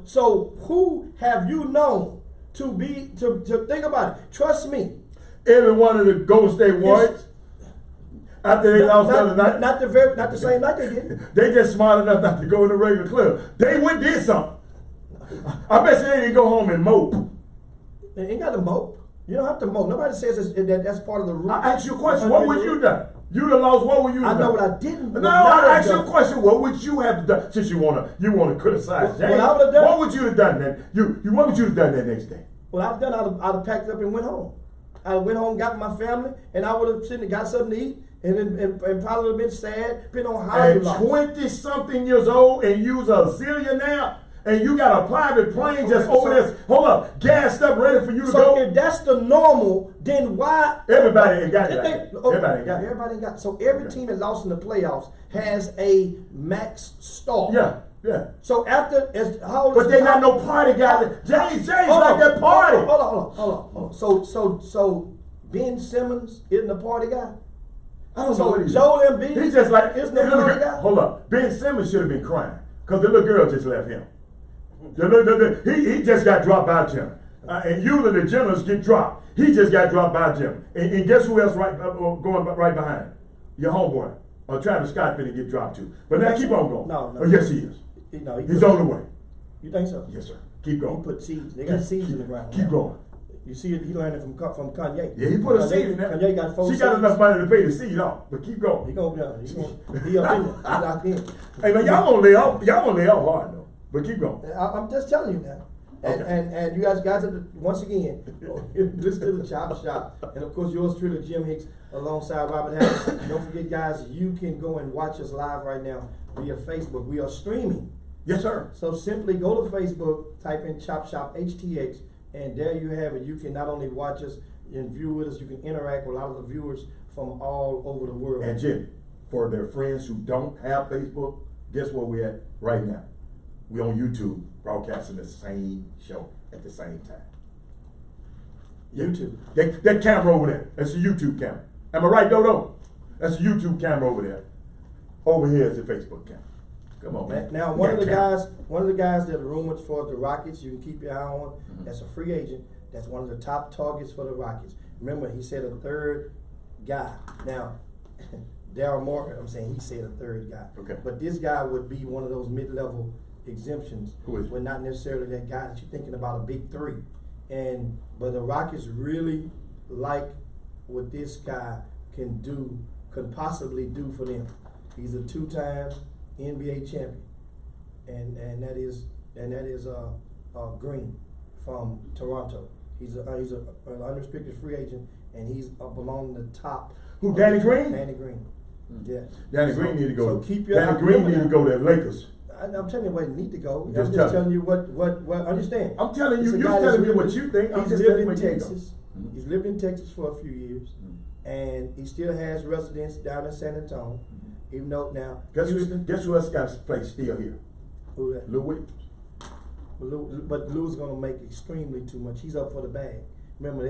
So who have you known to think about it? Trust me. Every one of the Golden State Warriors, after they lost the other night. Not the same night they did. They just smart enough not to go in the regular club. They did something. I bet you they didn't go home and mope. They ain't got to mope. You don't have to mope. Nobody says that's part of the rule. I asked you a question. What would you done? You the lost. What would you have done? I know what I didn't. No, I asked you a question. What would you have done? Since you wanna criticize James. What I would have done? What would you have done then? What would you have done that next day? Well, I'd have packed up and went home. I went home, got my family, and I would have sitting and got something to eat, and probably would have been sad, depending on how you At lost. 20-something years old, and you's a zillionaire, and you got a private plane just over there, hold up, gassed up, ready for you to go. So if that's the normal, then why? Everybody ain't got it. Everybody got it. Everybody got it. So every team that lost in the playoffs has a max star. Yeah. So after, but they not no party guy. James like that party. Hold on. So Ben Simmons isn't a party guy? I don't know what he's Joel Embiid he's just like, isn't a party guy? hold up. Ben Simmons should have been crying because the little girl just left him. He just got dropped by Jim. And usually the generals get dropped. He just got dropped by Jim. And guess who else going right behind? Your homeboy. Travis Scott finna get dropped too. But now keep on going. No. Oh, yes, he is. He's on the way. You think so? Yes, sir. Keep going. He put seeds. They got seeds in the ground. Keep going. You see it, he learned it from Kanye. Yeah, he put a seed in there. Kanye got 4 She seeds. got enough money to pay the seed off. But keep going. He up in there. He up in there. He locked in. Hey man, y'all gonna lay off hard though. But keep going. I'm just telling you now. And you guys have to, once again, listen to the Chop Shop. And of course, yours truly, Jim Hicks, alongside Robert Harris. Don't forget, guys, you can go and watch us live right now via Facebook. We are streaming. Yes, sir. So simply go to Facebook, type in ChopShopHTX, and there you have it. You can not only watch us and view with us, you can interact with a lot of the viewers from all over the world. And Jim, for their friends who don't have Facebook, guess where we're at right now? We're on YouTube broadcasting the same show at the same time. YouTube. That camera over there, that's a YouTube camera. Am I right, Dodo? That's a YouTube camera over there. Over here is the Facebook camera. Come on, man. Now, one of the guys that are rumored for the Rockets, you can keep your eye on. That's a free agent. That's one of the top targets for the Rockets. Remember, he said a third guy. Now, Daryl Morgan, I'm saying he said a third guy. Okay. But this guy would be one of those mid-level exemptions. Who is it? But not necessarily that guy that you're thinking about, a big three. But the Rockets really like what this guy could possibly do for them. He's a two-time NBA champion, and that is Green from Toronto. He's an unrestricted free agent, and he's up along the top. Who, Danny Green? Danny Green. Yeah. Danny Green need to go. So keep your Danny Green need to go to the Lakers. I'm telling you where he need to go. I'm Just just telling you what understand. I'm telling you, It's a you're guy that's telling me lived what in- you think. I'm He's just lived telling in you where you Texas. go. He's lived in Texas for a few years, and he still has residence down in San Antonio. Even though now, Guess who else got to play still here? who that? Lou Williams. But Lou's gonna make extremely too much. He's up for the bag. Remember,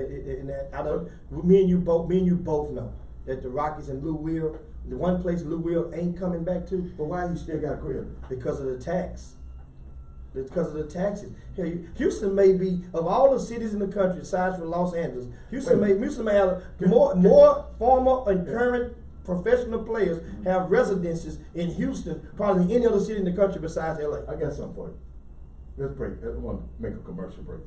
me and you both know that the Rockies and Lou Will, the one place Lou Will ain't coming back to, But why you still got a career? because of the tax. Because of the taxes. Houston may be, of all the cities in the country, aside from Los Angeles, Houston may have more former and current professional players have residences in Houston, probably than any other city in the country besides LA. I got something for you. Let's break. I want to make a commercial break.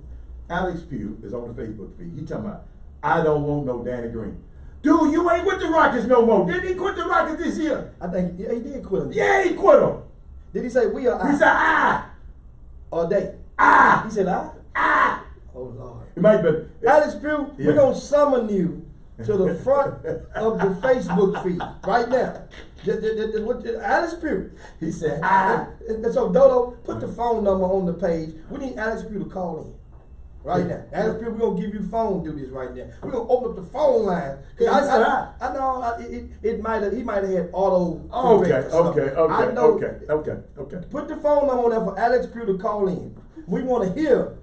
Alex Pugh is on the Facebook feed. He talking about, I don't want no Danny Green. Dude, you ain't with the Rockets no more. Didn't he quit the Rockets this year? I think he did quit him. Yeah, he quit them. Did he say we are? He said, ah. Or they? Ah. He said I? Ah. Oh Lord. It might be. Alex Pugh, Yeah. we're gonna summon you to the front of the Facebook feed right now. Alex Pugh. He said, ah. And so Dodo, put the phone number on the page. We need Alex Pugh to call in. Right now. Alex Pugh, we're gonna give you phone duties right now. We're gonna open up the phone line. I know he might have had auto. Okay. Put the phone number on there for Alex Pugh to call in. We want to hear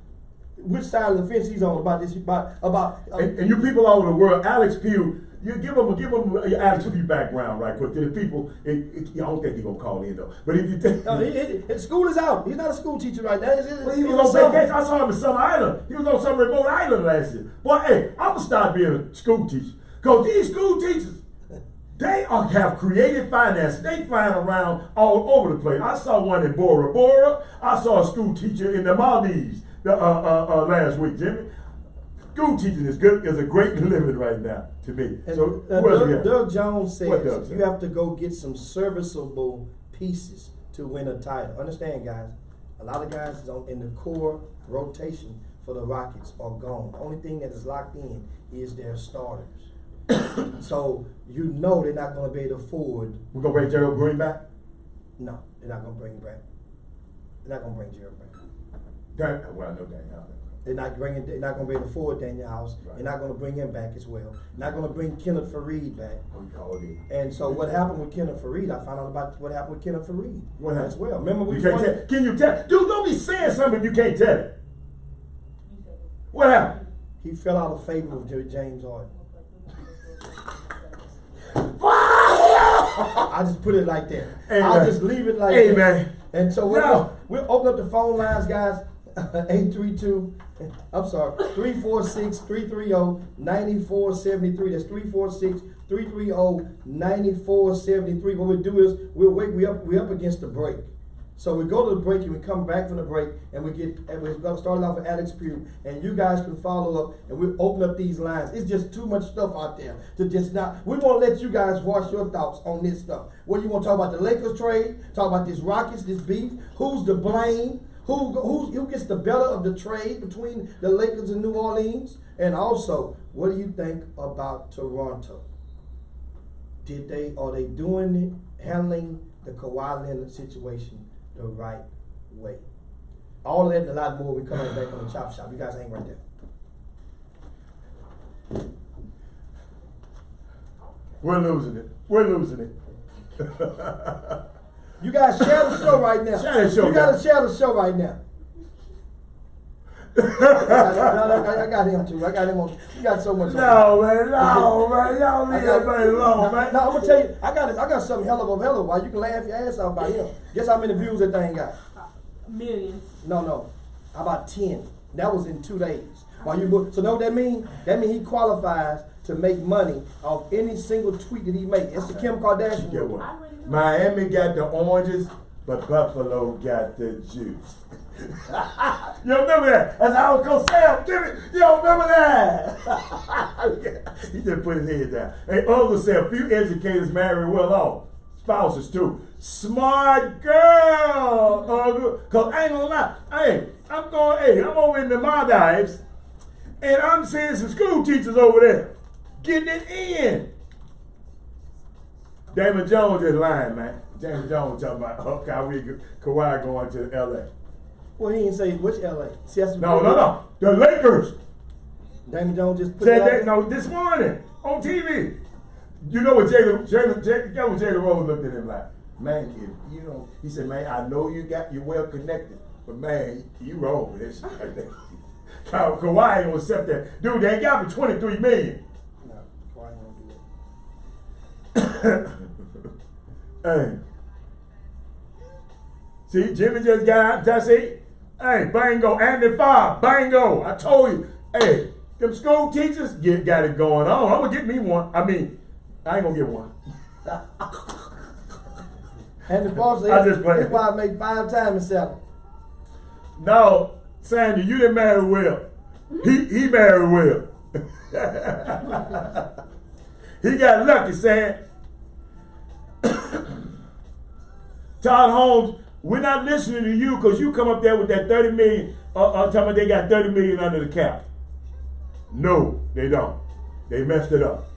which side of the fence he's on about this. And you people all over the world, Alex Pugh, you give him your Alex Pugh background right quick. To the people, I don't think he's gonna call in though. But if you think school is out. He's not a school teacher right now. he was on vacation. I saw him in some island. He was on some remote island last year. Boy, hey, I'm gonna start being a school teacher. Cause these school teachers, they have creative finance. They flying around all over the place. I saw one in Bora Bora. I saw a school teacher in the Maldives last week, Jimmy. School teaching is a great living right now to me. And, so Doug Jones says say? you have to go get some serviceable pieces to win a title. Understand, guys? A lot of guys in the core rotation for the Rockets are gone. The only thing that is locked in is their starters. So you know they're not going to be able to afford. We're gonna bring Gerald Green back. No, they're not going to bring back. They're not going to bring Gerald back. Well, I know that. They're not going to be able to afford Daniel House. Right. They're not going to bring him back as well. They're not going to bring Kenneth Faried back. Oh, yeah. And so what happened with Kenneth Faried? I found out about what happened with Kenneth Faried What happened? as well. Remember we Can you tell? Dude, don't be saying something if you can't tell it. What happened? He fell out of favor with James Harden. I just put it like that. Amen. I'll just leave it like Amen. that. And so we'll open up the phone lines, guys. 346-330-9473. That's 346-330-9473. What we do is we up against the break. So we go to the break and we come back from the break and we're gonna start off with Alex Pugh, and you guys can follow up and we'll open up these lines. It's just too much stuff out there to just not. We want to let you guys voice your thoughts on this stuff. What do you want to talk about? The Lakers trade? Talk about this Rockets, this beef? Who's to blame? Who gets the better of the trade between the Lakers and New Orleans? And also, what do you think about Toronto? Are they handling the Kawhi Leonard situation the right way? All of that and a lot more. We coming back on the Chop Shop. You guys hang right there. We're losing it. You guys share the show right now. Share the show, You gotta share the show right now. I got him too. I got him on. You got so much. No, man. Y'all leave that man alone, man. No, I'm gonna tell you. I got something hell of a while. You can laugh your ass off about him. Guess how many views that thing got? Millions. No. About 10. That was in 2 days. While you so know what that means? That means he qualifies to make money off any single tweet that he makes. It's the Kim Kardashian. Get what? Miami got the oranges, but Buffalo got the juice. You remember that? That's how I was gonna say it. Give it. You don't remember that? He just put his head down. Hey, Uncle said a few educators marry well off. Spouses too. Smart girl, Uncle. Cause I ain't gonna lie. I'm over in the Maldives, and I'm seeing some school teachers over there getting it in. Damon Jones is lying, man. Damon Jones talking about Kawhi going to LA. Well, he didn't say which LA. See, that's No. The Lakers. Damon Jones just put Said it that, no, this morning on TV. You know what Jalen Rose looked at him like, man, if you know, he said, man, I know you're well connected, but man, you wrong with this. Kawhi ain't gonna accept that. Dude, they got me $23 million. No, Kawhi ain't gonna do it. Hey. See, Jimmy just got out and that's it. Hey, bango, Andy Farr, bango. I told you. Hey, them school teachers got it going on. I'm gonna get me one. I mean, I ain't gonna get one. And the boss I just played. He probably make 5 times himself. No, Sandy, you didn't marry Will. He married Will. He got lucky, Sam. Todd Holmes, we're not listening to you because you come up there with that 30 million, talking about they got 30 million under the cap. No, they don't. They messed it up.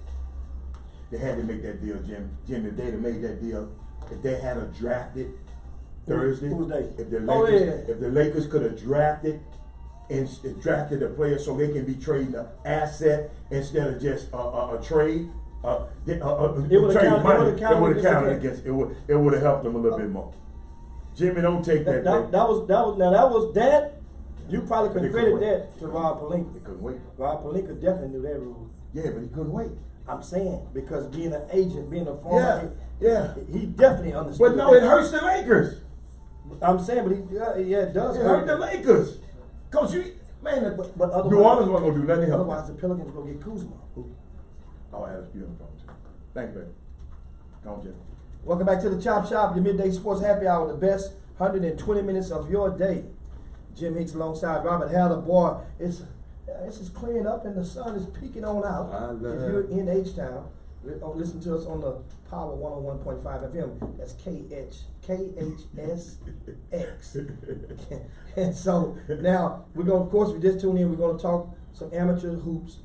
They had to make that deal, Jim. Jim, if they'd have made that deal, if they had a drafted Thursday, Who's they? if the Oh, Lakers, yeah. if the Lakers could have drafted and drafted a player so they can be trading an asset instead of just a trade. Trade money. It would have counted against. It would have helped them a little bit more. Jimmy, don't take that. That was that. You probably could credit that to Rob Pelinka. He couldn't wait. Rob Pelinka definitely knew that rule. Yeah, but he couldn't wait. I'm saying because being an agent, being a former, Yeah. he definitely understood. But no, it hurts the Lakers. I'm saying, but it does It hurt the Lakers. Cause you, man, but otherwise, New Orleans wasn't gonna do nothing to help. Otherwise, the Pelicans gonna get Kuzma. Oh, I had a few on the phone too. Thanks, baby. Go on, Jim. Welcome back to the Chop Shop, your midday sports happy hour, the best 120 minutes of your day. Jim Hicks alongside Robert Haller. Boy, it's just clearing up and the sun is peeking on out. If you're in H-Town, listen to us on the Power 101.5 FM. That's KHSX. And so now we're gonna, of course, we just tuned in. We're gonna talk some amateur hoops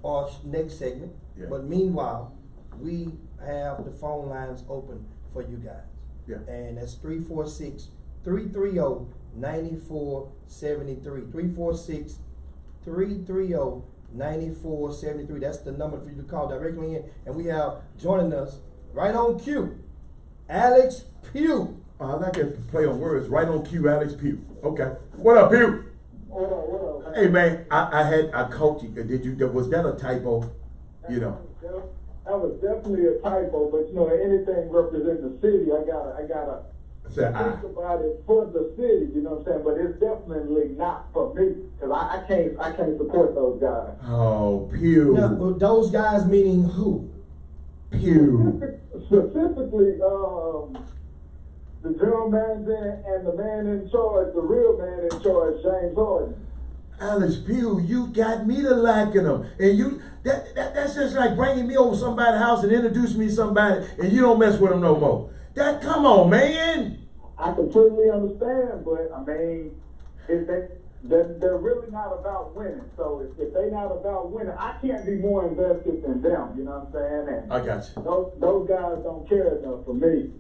our next segment. Yeah. But meanwhile, we have the phone lines open for you guys. Yeah. And that's 346-330-9473. 346-330-9473. That's the number for you to call directly in. And we have joining us right on cue, Alex Pugh. I like that play on words. Right on cue, Alex Pugh. Okay. What up, Pugh? What up? Hey man, I caught you. Was that a typo? You know. That was definitely a typo, but you know, anything representing the city, I gotta think about it for the city, you know what I'm saying? But it's definitely not for me, because I can't support those guys. Oh, Pugh. Now, those guys meaning who? Pugh. Specifically, the general manager and the man in charge, the real man in charge, James Harden. Alex Pugh, you got me to liking him, and that's just like bringing me over somebody's house and introducing me to somebody, and you don't mess with him no more. Come on, man. I completely understand, but I mean, they're really not about winning. So if they're not about winning, I can't be more invested than them. You know what I'm saying? And I got you. Those guys don't care enough for me.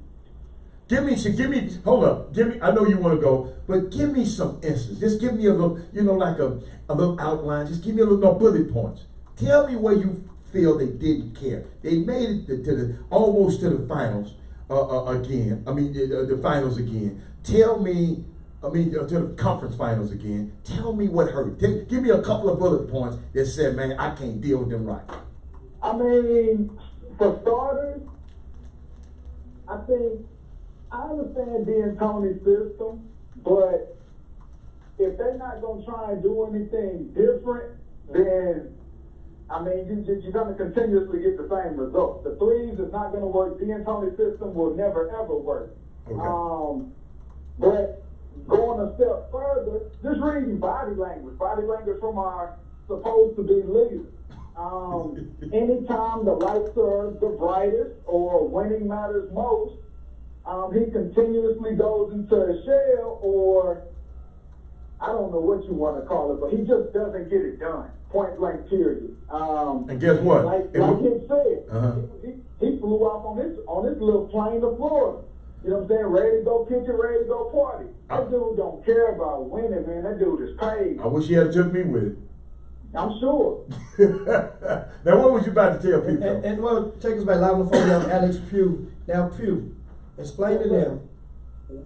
Hold up. I know you want to go, but give me some instances. Just give me a little, like a little outline. Just give me a little bullet points. Tell me where you feel they didn't care. They made it almost to the finals again. I mean, the finals again. Tell me to the conference finals again. Tell me what hurt. Give me a couple of bullet points that said, man, I can't deal with them right. I mean, for starters, I think I understand D'Antoni's system, but if they're not going to try and do anything different, then, I mean, you're going to continuously get the same results. The threes is not going to work. D'Antoni's system will never, ever work. Okay. But going a step further, just reading body language from our supposed to be leaders. Anytime the lights are the brightest or winning matters most, he continuously goes into a shell, or I don't know what you want to call it, but he just doesn't get it done. Point blank, period. And guess what? Like he said, he flew off on this little plane to Florida. You know what I'm saying? Ready to go kick it, ready to go party. That dude don't care about winning, man. That dude is paid. I wish he had took me with it. I'm sure. Now, what was you about to tell people? And well, take us back live on the phone. We have Alex Pugh. Now, Pugh, explain to them.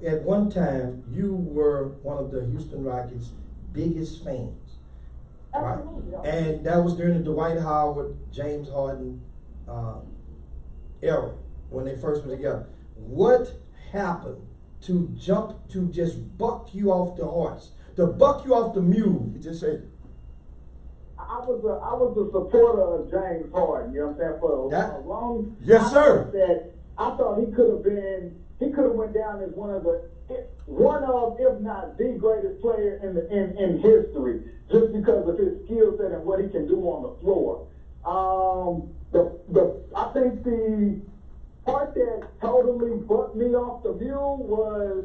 At one time, you were one of the Houston Rockets' biggest fans, right? Absolutely. And that was during the Dwight Howard, James Harden era when they first were together. What happened to just buck you off the horse, to buck you off the mule? He just said, I was a supporter of James Harden, you know what I'm saying, for a long time. Yes, sir. I thought he could have went down as one of, if not the greatest player in history, just because of his skill set and what he can do on the floor. I think the part that totally bucked me off the mule was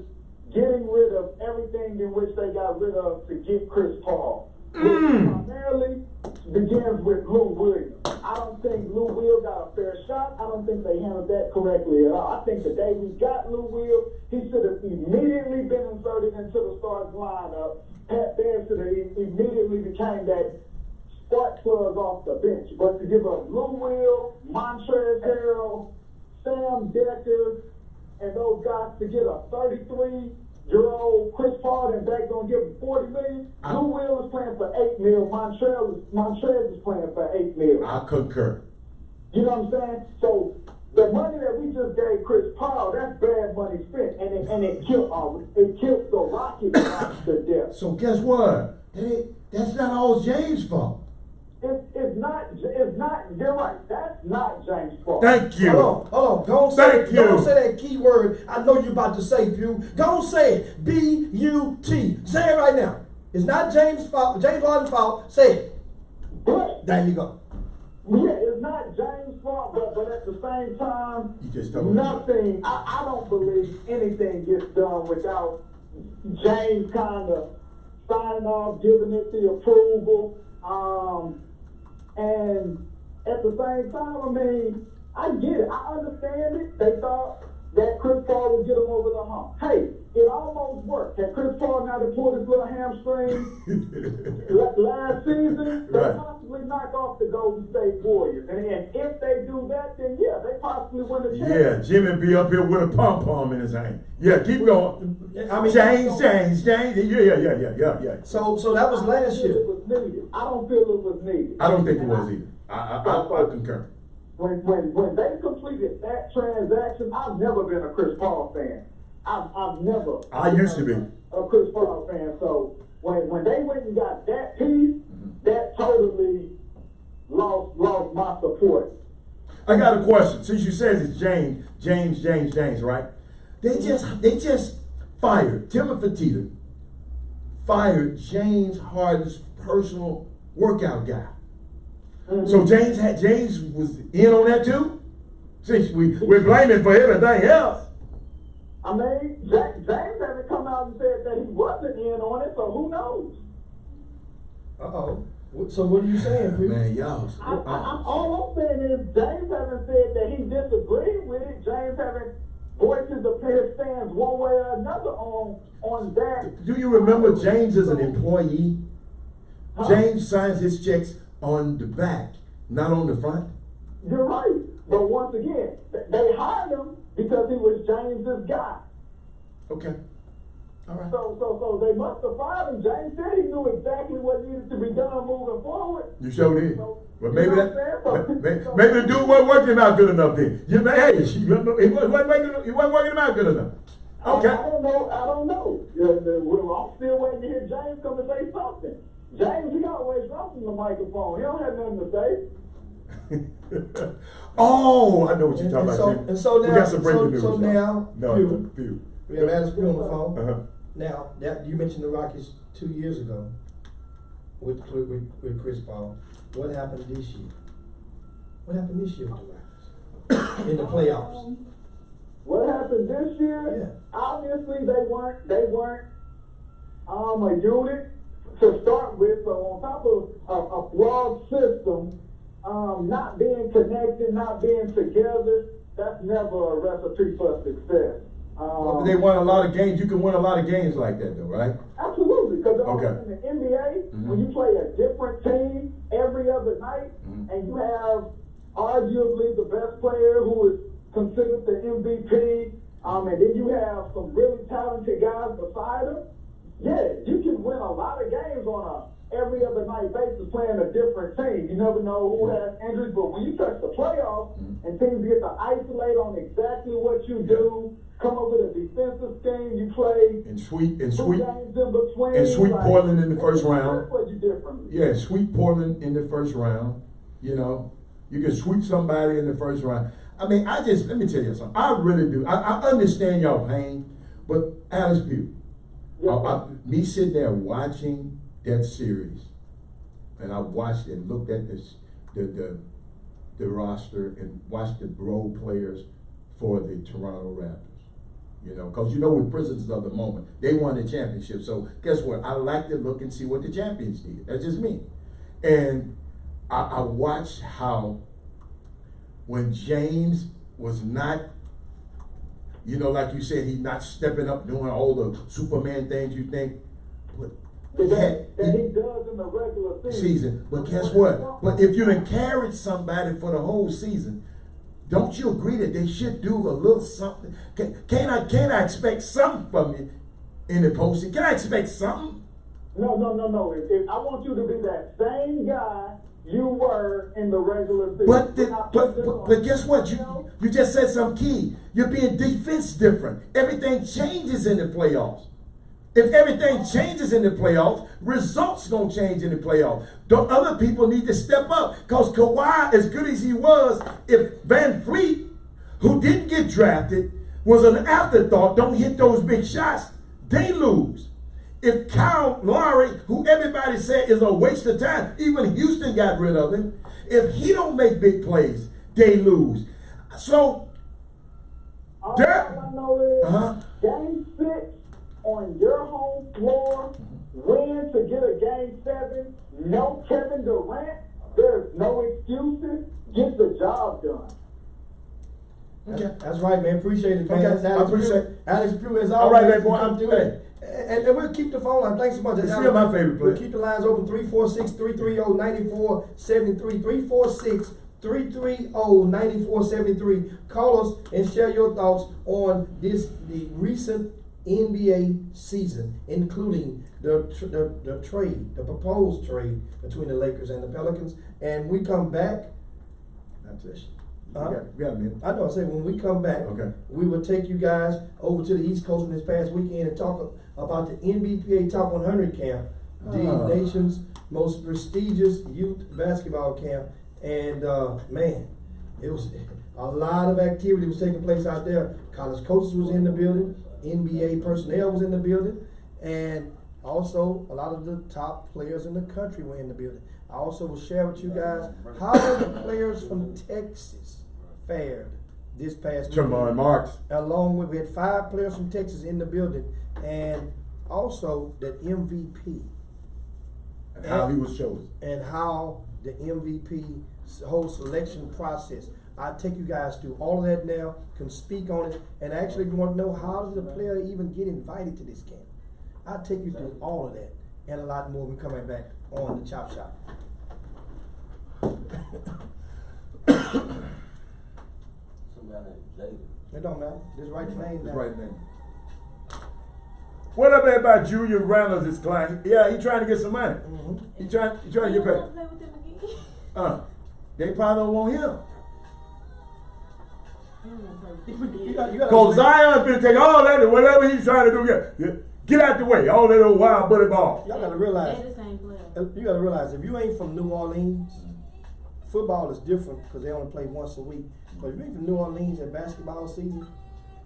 getting rid of everything in which they got rid of to get Chris Paul. Which primarily begins with Lou Williams. I don't think Lou Will got a fair shot. I don't think they handled that correctly at all. I think the day we got Lou Will, he should have immediately been inserted into the starting lineup. Pat Bear should have immediately became that spark plug off the bench. But to give up Lou Will, Montrezl Harrell, Sam Decker, and those guys to get a 33-year-old Chris Paul and back gonna give him $40 million. Lou Will is playing for $8 million. Montrezl is playing for $8 million. I concur. You know what I'm saying? So the money that we just gave Chris Paul, that's bad money spent, and it killed the Rockets to death. So guess what? That's not all James' fault. It's not, you're right, that's not James' fault. Thank you. Hold on. Don't say that key word I know you're about to say, Pew. Don't say it. B-U-T. Say it right now. It's not James' fault, James Harden's fault. Say it. But, there you go. Yeah, it's not James' fault, but at the same time, You just don't nothing, I don't believe anything gets done without James kind of signing off, giving it the approval. And at the same time, I mean, I get it. I understand it. They thought that Chris Paul would get him over the hump. Hey, it almost worked. Had Chris Paul not have pulled his little hamstring last season, they possibly knock off the Golden State Warriors. And if they do that, then yeah, they possibly win the championship. Yeah, Jimmy be up here with a pom-pom in his hand. Yeah, keep going. I mean, James. Yeah. So that was last year. I don't feel it was needed. I don't think it was either. I concur. When they completed that transaction, I've never been a Chris Paul fan. I've never. I used to be a Chris Paul fan. So when they went and got that piece, that totally lost my support. I got a question. Since you said it's James, right? They just fired Timothy Fertitta, fired James Harden's personal workout guy. So James was in on that too? Since we're blaming for everything else. I mean, James hasn't come out and said that he wasn't in on it, so who knows? Uh-oh. So what are you saying, Pete? Man, y'all. All I'm saying is James hasn't said that he disagreed with it. James hasn't voiced his stance one way or another on that. Do you remember James as an employee? Huh? James signs his checks on the back, not on the front. You're right. But once again, they hired him because he was James's guy. Okay. All right. So they must have fired him. James said he knew exactly what needed to be done moving forward. You sure did. So, But maybe you know that, what I'm saying? So- maybe the dude wasn't working him out good enough then. He wasn't working him out good enough. Okay. I don't know. I'm still waiting to hear James come and say something. James, he always drops the microphone. He don't have nothing to say. Oh, I know what you're talking about. And so now, we got some breaking news. so now, no, Pew, we have Alice Pew on the phone. Uh-huh. Now, that you mentioned the Rockets 2 years ago with Chris Paul. What happened this year? What happened this year with the Rockets in the playoffs? What happened this year? Yeah. Obviously, they weren't a unit to start with. So on top of a flawed system, not being connected, not being together, that's never a recipe for success. But they won a lot of games. You can win a lot of games like that, though, right? Absolutely, because Okay. in the NBA, when you play a different team every other night, and you have arguably the best player who is considered the MVP, and then you have some really talented guys beside him, yeah, you can win a lot of games on a every other night basis playing a different team. You never know who has injuries, but when you touch the playoffs and teams get to isolate on exactly what you do, come up with a defensive scheme, you play And sweep games in between, and sweep like, Portland in the first round. That's what you differently. Yeah, sweep Portland in the first round. You know, you can sweep somebody in the first round. I mean, let me tell you something. I really do. I understand y'all pain, but Alice Pugh, me sitting there watching that series, and I watched and looked at the roster and watched the role players for the Toronto Raptors. You know, because we're prisoners of the moment. They won the championship, so guess what? I like to look and see what the champions did. That's just me. And I watched how when James was not, like you said, he's not stepping up doing all the Superman things you think. But that he does in the regular season. But guess what? But if you encourage somebody for the whole season, don't you agree that they should do a little something? Can I expect something from you in the postseason? Can I expect something? No. If I want you to be that same guy you were in the regular season. But guess what? You just said something key. You're being defense different. Everything changes in the playoffs. If everything changes in the playoffs, results gonna change in the playoffs. Don't other people need to step up? Because Kawhi, as good as he was, if Van Fleet, who didn't get drafted, was an afterthought, don't hit those big shots, they lose. If Kyle Lowry, who everybody said is a waste of time, even Houston got rid of him, if he don't make big plays, they lose. So, all I know is Game 6 on your home floor, win to get a Game 7, no Kevin Durant, there's no excuses, get the job done. Okay. That's right, man. Appreciate it, man. Okay. I appreciate it. Alex Pugh is all right, man, boy. I'm doing it. And we'll keep the phone line. Thanks so much. It's still my favorite player. We'll keep the lines open. 346-330-9473. 330-9473. Call us and share your thoughts on the recent NBA season, including the proposed trade between the Lakers and the Pelicans. And we come back. That's it. We got a minute. I know. I say when we come back, we will take you guys over to the East Coast this past weekend and talk about the NBPA Top 100 camp, the nation's most prestigious youth basketball camp. And man, it was a lot of activity was taking place out there. College coaches was in the building, NBA personnel was in the building, and also a lot of the top players in the country were in the building. I also will share with you guys how the players from Texas fared this past weekend. Tremont Marks. Along with, we had 5 players from Texas in the building, and also the MVP. And how he was chosen. And how the MVP whole selection process. I'll take you guys through all of that now, can speak on it, and actually if you want to know how does the player even get invited to this camp, I'll take you through all of that and a lot more when coming back on the Chop Shop. It don't matter. Just write your name down. Just write your name. What about Julius Reynolds, his client? Yeah, he trying to get some money. He trying to get paid. Play with them again. They probably don't want him. You Cause Zion's gonna take all that and whatever he's trying to do, get out the way. All that old wild buddy ball. Y'all gotta realize. They're the same player. You gotta realize if you ain't from New Orleans, football is different because they only play once a week. But if you ain't from New Orleans in basketball season,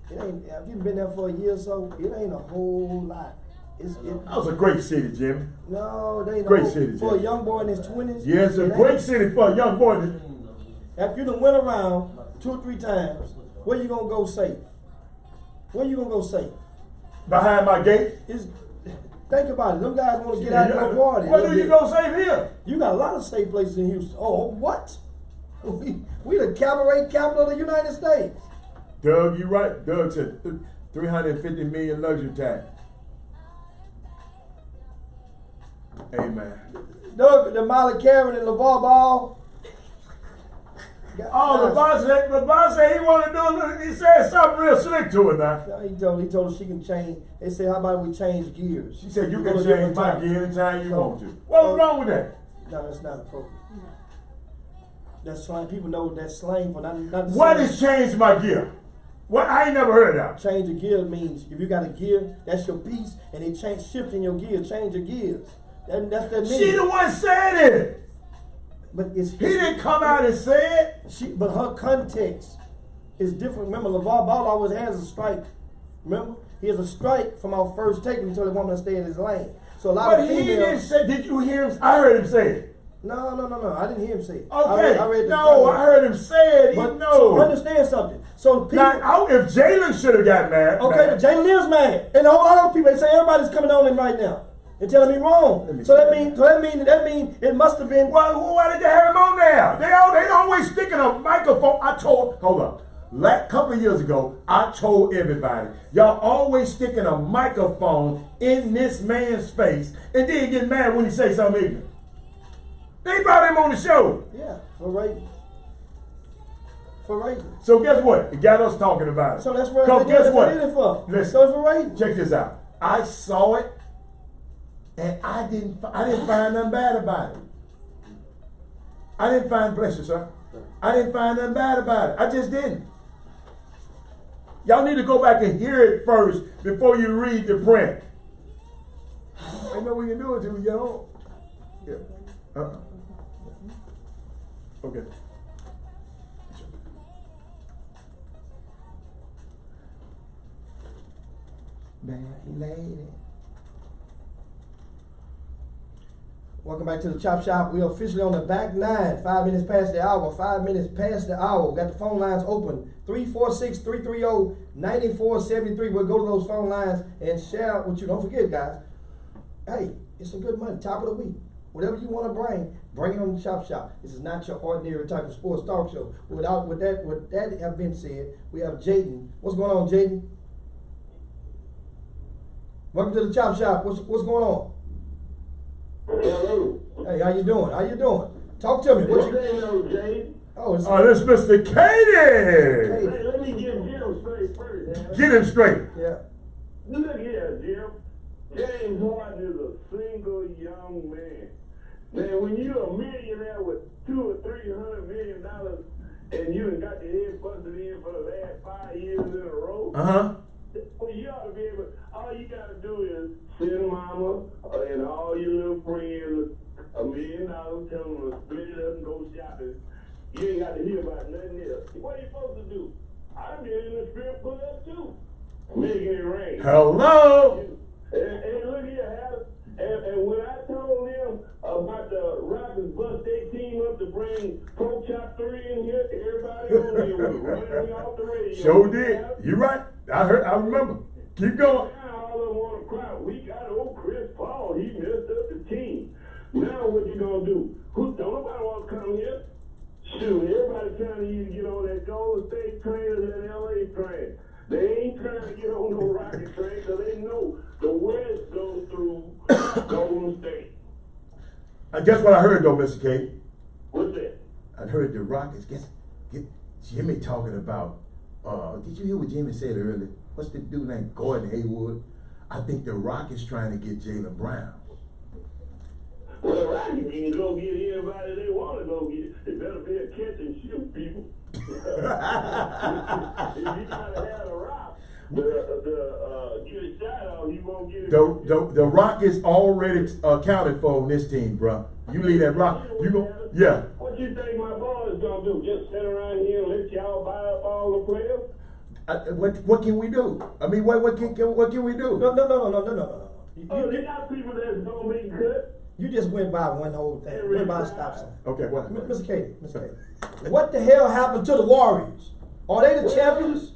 it ain't. If you've been there for a year or so, it ain't a whole lot. That was a great city, Jimmy. No, they ain't Great a whole, city, for Jimmy. a young boy in his 20s. Yeah, it's a great city for a young boy. After you done went around 2 or 3 times, where you gonna go safe? Where you gonna go safe? Behind my gate. Think about it. Them guys want to get out and go party. Where do you go safe here? You got a lot of safe places in Houston. Oh, what? We the cabaret capital of the United States. Doug, you right. Doug said 350 million luxury tax. Amen. Doug, the Molly Karen and LeVar Ball. Oh, LeVar said he want to do. He said something real slick to her now. He told her she can change. They said, how about we change gears? She said you Go can to change different my time. gear anytime you want to. What's wrong with that? No, that's not appropriate. That's slang. People know that's slang for not What is change my gear? What? I ain't never heard that. Change a gear means if you got a gear, that's your piece, and it shifting your gear, change your gears. That's that means. She the one said it. But it's He didn't come out and say it. But her context is different. Remember, LeVar Ball always has a strike. Remember, he has a strike from our first take until the woman stay in his lane. So a lot But of he females. didn't say. Did you hear him? I heard him say it. No. I didn't hear him say it. Okay. I read the No, I comment. heard him say it. But No. so understand something. So people. Now, if Jalen should have got mad. Okay, but Jalen is mad, and a whole lot of people. They say everybody's coming on him right now and telling me wrong. So that means it must have been. Well, why did they have him on there? They always sticking a microphone. Hold up. Couple of years ago, I told everybody, y'all always sticking a microphone in this man's face, and then get mad when he say something ignorant. They brought him on the show. Yeah, for ratings. So guess what? It got us talking about it. So that's what guess that's what? They did it for. Listen, So it's for ratings. check this out. I saw it, and I didn't find nothing bad about it. I didn't find, bless you, sir. I didn't find nothing bad about it. I just didn't. Y'all need to go back and hear it first before you read the print. I know we can do it till we get home. Yeah. Okay. Bad lady. Welcome back to the Chop Shop. We are officially on the back 9. 5 minutes past the hour. 5 minutes past the hour. We got the phone lines open. 346-330-9473. We'll go to those phone lines and share with you. Don't forget, guys. Hey, it's some good money. Top of the week. Whatever you want to bring it on the Chop Shop. This is not your ordinary type of sports talk show. With that have been said, we have Jaden. What's going on, Jaden? Welcome to the Chop Shop. What's going on? Hello. Hey, how you doing? Talk to me. What's your name, Jay? Oh, it's this Mr. Katie. Hey, let me get Jim straight first, man. Get him straight. yeah. Look here, Jim. James Harden is a single young man. Man, when you're a millionaire with $200 or $300 million and you done got your head busted in for the last 5 years in a row, well, you ought to be able. All you got to do is send mama and all your little friends $1 million, tell them to split it up and go shopping. You ain't got to hear about nothing else. What are you supposed to do? I've been in the strip club too, making it rain. Hello. And look here, and when I told them about the Rockets bust their team up to bring Pro Chop 3 in here, everybody on there was running me off the radio. Sure did. You right. I remember. Keep going. Now all of them want to cry. We got old Chris Paul. He messed up the team. Now what you gonna do? Don't nobody want to come here? Shoot, everybody trying to either get on that Golden State train or that LA train. They ain't trying to get on no rocket train because they know the West goes through Golden State. I guess what I heard though, Mr. K. What's that? I heard the Rockets get Jimmy talking about. Did you hear what Jimmy said earlier? What's the dude named Gordon Hayward? I think the Rockets trying to get Jaylen Brown. Well, the Rockets can go get anybody they want to go get. It better be a catch and shoot people. If you gotta have the rock, get a shot out, you won't get it. The Rockets already accounted for on this team, bro. You leave that rock. You go, yeah. What you think my boys gonna do? Just sit around here and let y'all buy up all the players? What can we do? I mean, what can we do? No. They got people that's gonna make good. You just went by one whole thing. Went by a stop sign. Okay, what? Mr. Katie. What the hell happened to the Warriors? Are they the champions?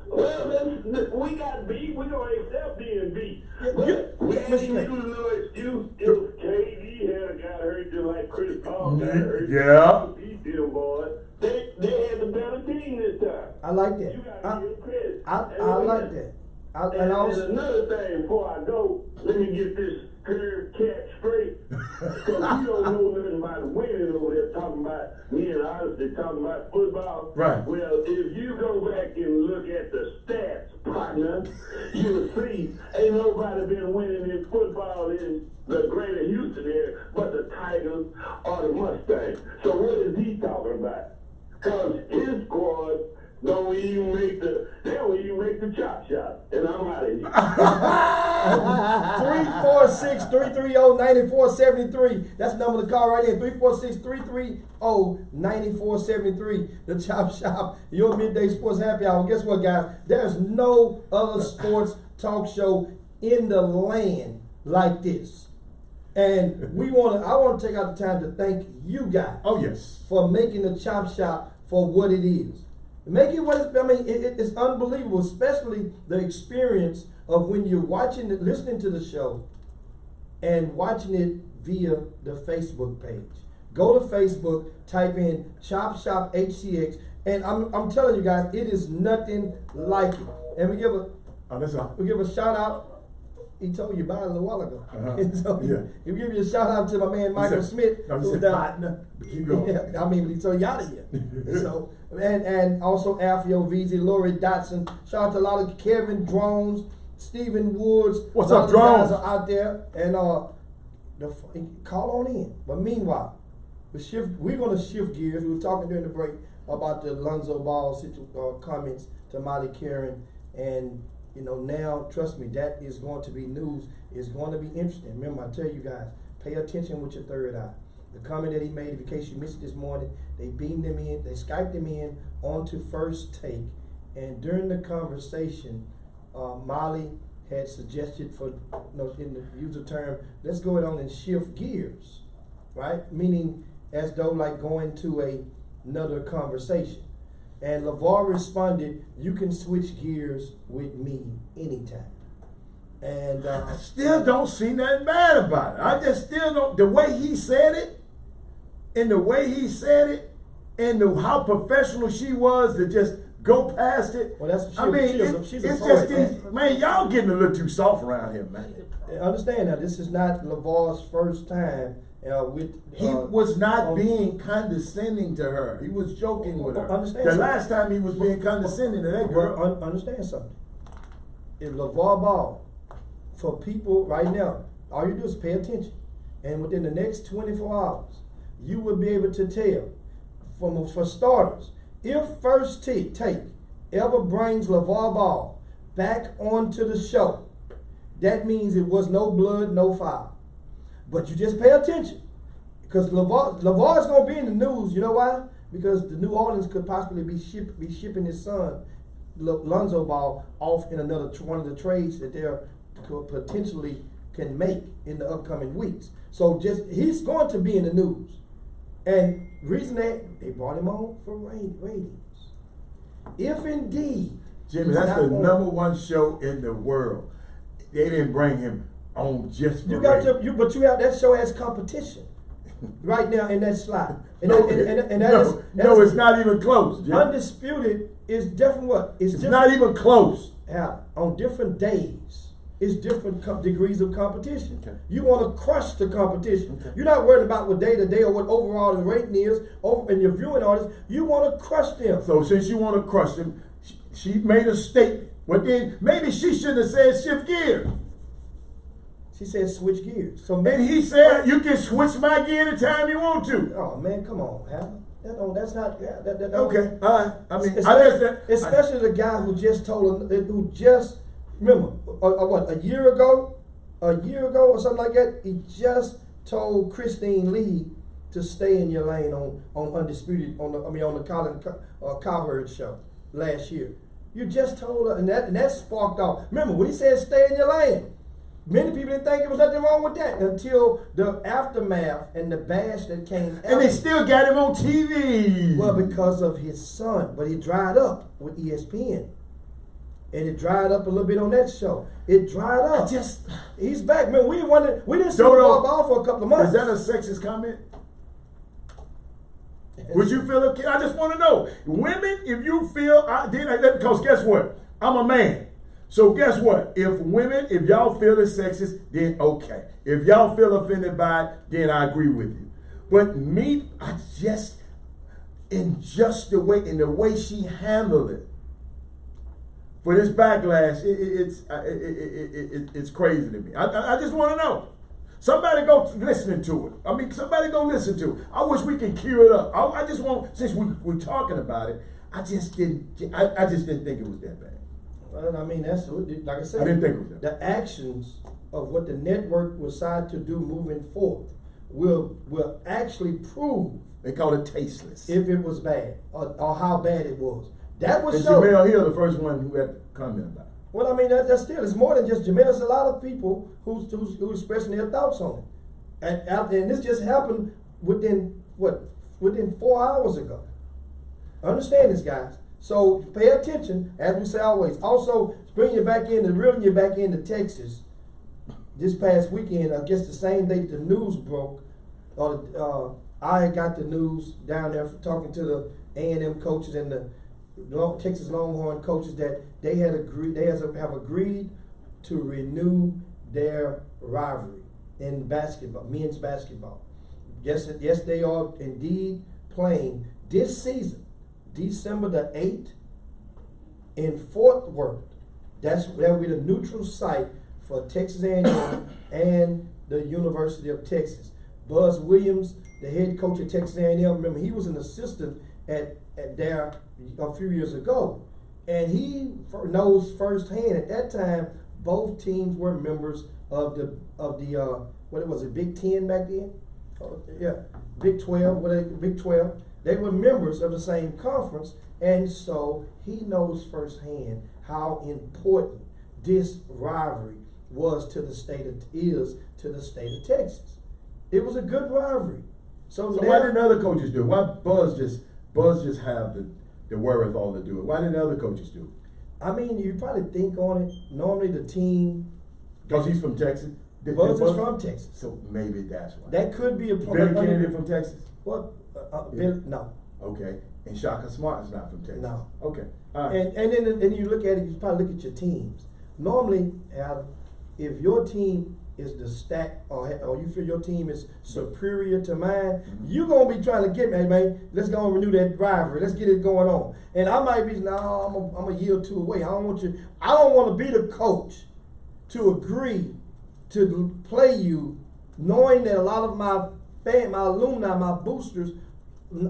Well, we got beat. We don't accept being beat. We ain't Mr. use no excuse. It was KD had a guy hurt just like Chris Paul got hurt. Yeah. He did them, boys. They had the better team this time. I like that. You gotta give credit. I like that. And another thing, before I go, let me get this curve cat straight. Because you don't know nothing about winning over there talking about me and Odyssey talking about football. Right. Well, if you go back and look at the stats, partner, you'll see ain't nobody been winning in football in the greater Houston area but the Tigers or the Mustangs. So what is he talking about? Because his squad don't even make the chop shop. And I'm out of here. 346-330-9473. That's the number to call right in. 346-330-9473. The Chop Shop, your midday sports happy hour. Guess what, guys? There's no other sports talk show in the land like this. And I want to take out the time to thank you guys. Oh, yes. For making the Chop Shop for what it is. Make it what it's unbelievable, especially the experience of when you're watching it, listening to the show, and watching it via the Facebook page. Go to Facebook, type in ChopShopHTX, and I'm telling you guys, it is nothing like it. And we give a shout out. He told you about it a little while ago. So he give you a shout out to my man Michael Smith. Keep going. Yeah, I mean, he told you out of here. So and also Alfio VZ, Lori Dotson. Shout out to a lot of Kevin Drones, Stephen Woods. What's a lot up, of the Drones? guys are out there, and call on in. But meanwhile, we're gonna shift gears. We were talking during the break about the Lonzo Ball comments to Molly Karen, and now, trust me, that is going to be news. It's going to be interesting. Remember, I tell you guys, pay attention with your third eye. The comment that he made, in case you missed it this morning, they beamed him in, they Skyped him in onto First Take. And during the conversation, Molly had suggested in the user term, let's go on and shift gears, right? Meaning as though like going to another conversation. And LeVar responded, you can switch gears with me anytime. And I still don't see nothing bad about it. I just still don't. The way he said it, and how professional she was to just go past it. Well, that's she's it's just man, y'all getting a little too soft around here, man. Understand now, this is not LeVar's first time he was not being condescending to her. He was joking with her. Understand the something. last time he was being condescending to that girl. Understand something. If LeVar Ball, for people right now, all you do is pay attention. And within the next 24 hours, you will be able to tell, for starters, if First Take ever brings LeVar Ball back onto the show, that means it was no blood, no foul. But you just pay attention, because LeVar's going to be in the news. You know why? Because the New Orleans could possibly be shipping his son, Lonzo Ball, off in one of the trades that they potentially can make in the upcoming weeks. So he's going to be in the news. And reason they brought him on for ratings. If indeed, Jimmy, that's the number one show in the world. They didn't bring him on just for ratings. But that show has competition right now in that slot. It's not even close. Jimmy. Undisputed is different. What? It's not even close. Yeah, on different days, it's different degrees of competition. Okay. You want to crush the competition. Okay. You're not worried about what day to day or what overall the rating is in your viewing audience. You want to crush them. So since you want to crush them, she made a statement. But then maybe she shouldn't have said shift gears. She said switch gears. So And he said you can switch my gear anytime you want to. oh man, come on, Hal. That's not. Okay, all right. I mean, especially the guy who just remember what a year ago or something like that. He just told Christine Lee to stay in your lane on Undisputed on the Colin Cowherd show last year. You just told her, and that sparked off. Remember when he said stay in your lane? Many people didn't think there was nothing wrong with that until the aftermath and the bash that came. And they still got him on TV. Well, because of his son, but he dried up with ESPN, and it dried up a little bit on that show. It dried up. He's back, man. We didn't see ball for a couple of months. Is that a sexist comment? Would you feel okay? I just want to know, women, if you feel, because guess what? I'm a man. So guess what? If y'all feel it's sexist, then okay. If y'all feel offended by it, then I agree with you. But me, in the way she handled it, for this backlash, it's crazy to me. I just want to know. Somebody go listening to it. I mean, somebody go listen to it. I wish we could cure it up. I just want, since we're talking about it, I just didn't think it was that bad. Well, I mean, that's like I said. I didn't think it was that. The actions of what the network was decided to do moving forth will actually prove. They call it tasteless. If it was bad or how bad it was. That was and Jamel Hill, the first one who had to comment about it. Well, I mean, that's still, it's more than just Jamel. There's a lot of people who's expressing their thoughts on it. And this just happened within 4 hours ago. Understand this, guys. So pay attention, as we say always. Also, reeling you back into Texas. This past weekend, I guess the same day the news broke, I had got the news down there talking to the A&M coaches and the Texas Longhorn coaches that they have agreed to renew their rivalry in basketball, men's basketball. Yes, they are indeed playing this season, December the 8th in Fort Worth. That will be the neutral site for Texas A&M and the University of Texas. Buzz Williams, the head coach of Texas A&M, remember he was an assistant at there a few years ago, and he knows firsthand. At that time, both teams were members of the what was it, Big 10 back then? Big 12. Big 12. They were members of the same conference, and so he knows firsthand how important this rivalry was to the state of Texas. It was a good rivalry. So why didn't other coaches do it? Why Buzz just have the wherewithal to do it? Why didn't other coaches do it? I mean, you probably think on it. Normally the team, because he's from Texas. Buzz is from Texas, so maybe that's why. That could be a problem. Billy Kennedy from Texas? What? No. Okay, and Shaka Smart is not from Texas. No. Okay. All right. And then you look at it. You probably look at your teams. Normally, Adam, if your team is the stack, or you feel your team is superior to mine, you're gonna be trying to get me, hey, man. Let's go and renew that rivalry. Let's get it going on. And I might be, I'm a year or two away. I don't want to be the coach to agree to play you, knowing that a lot of my alumni, my boosters,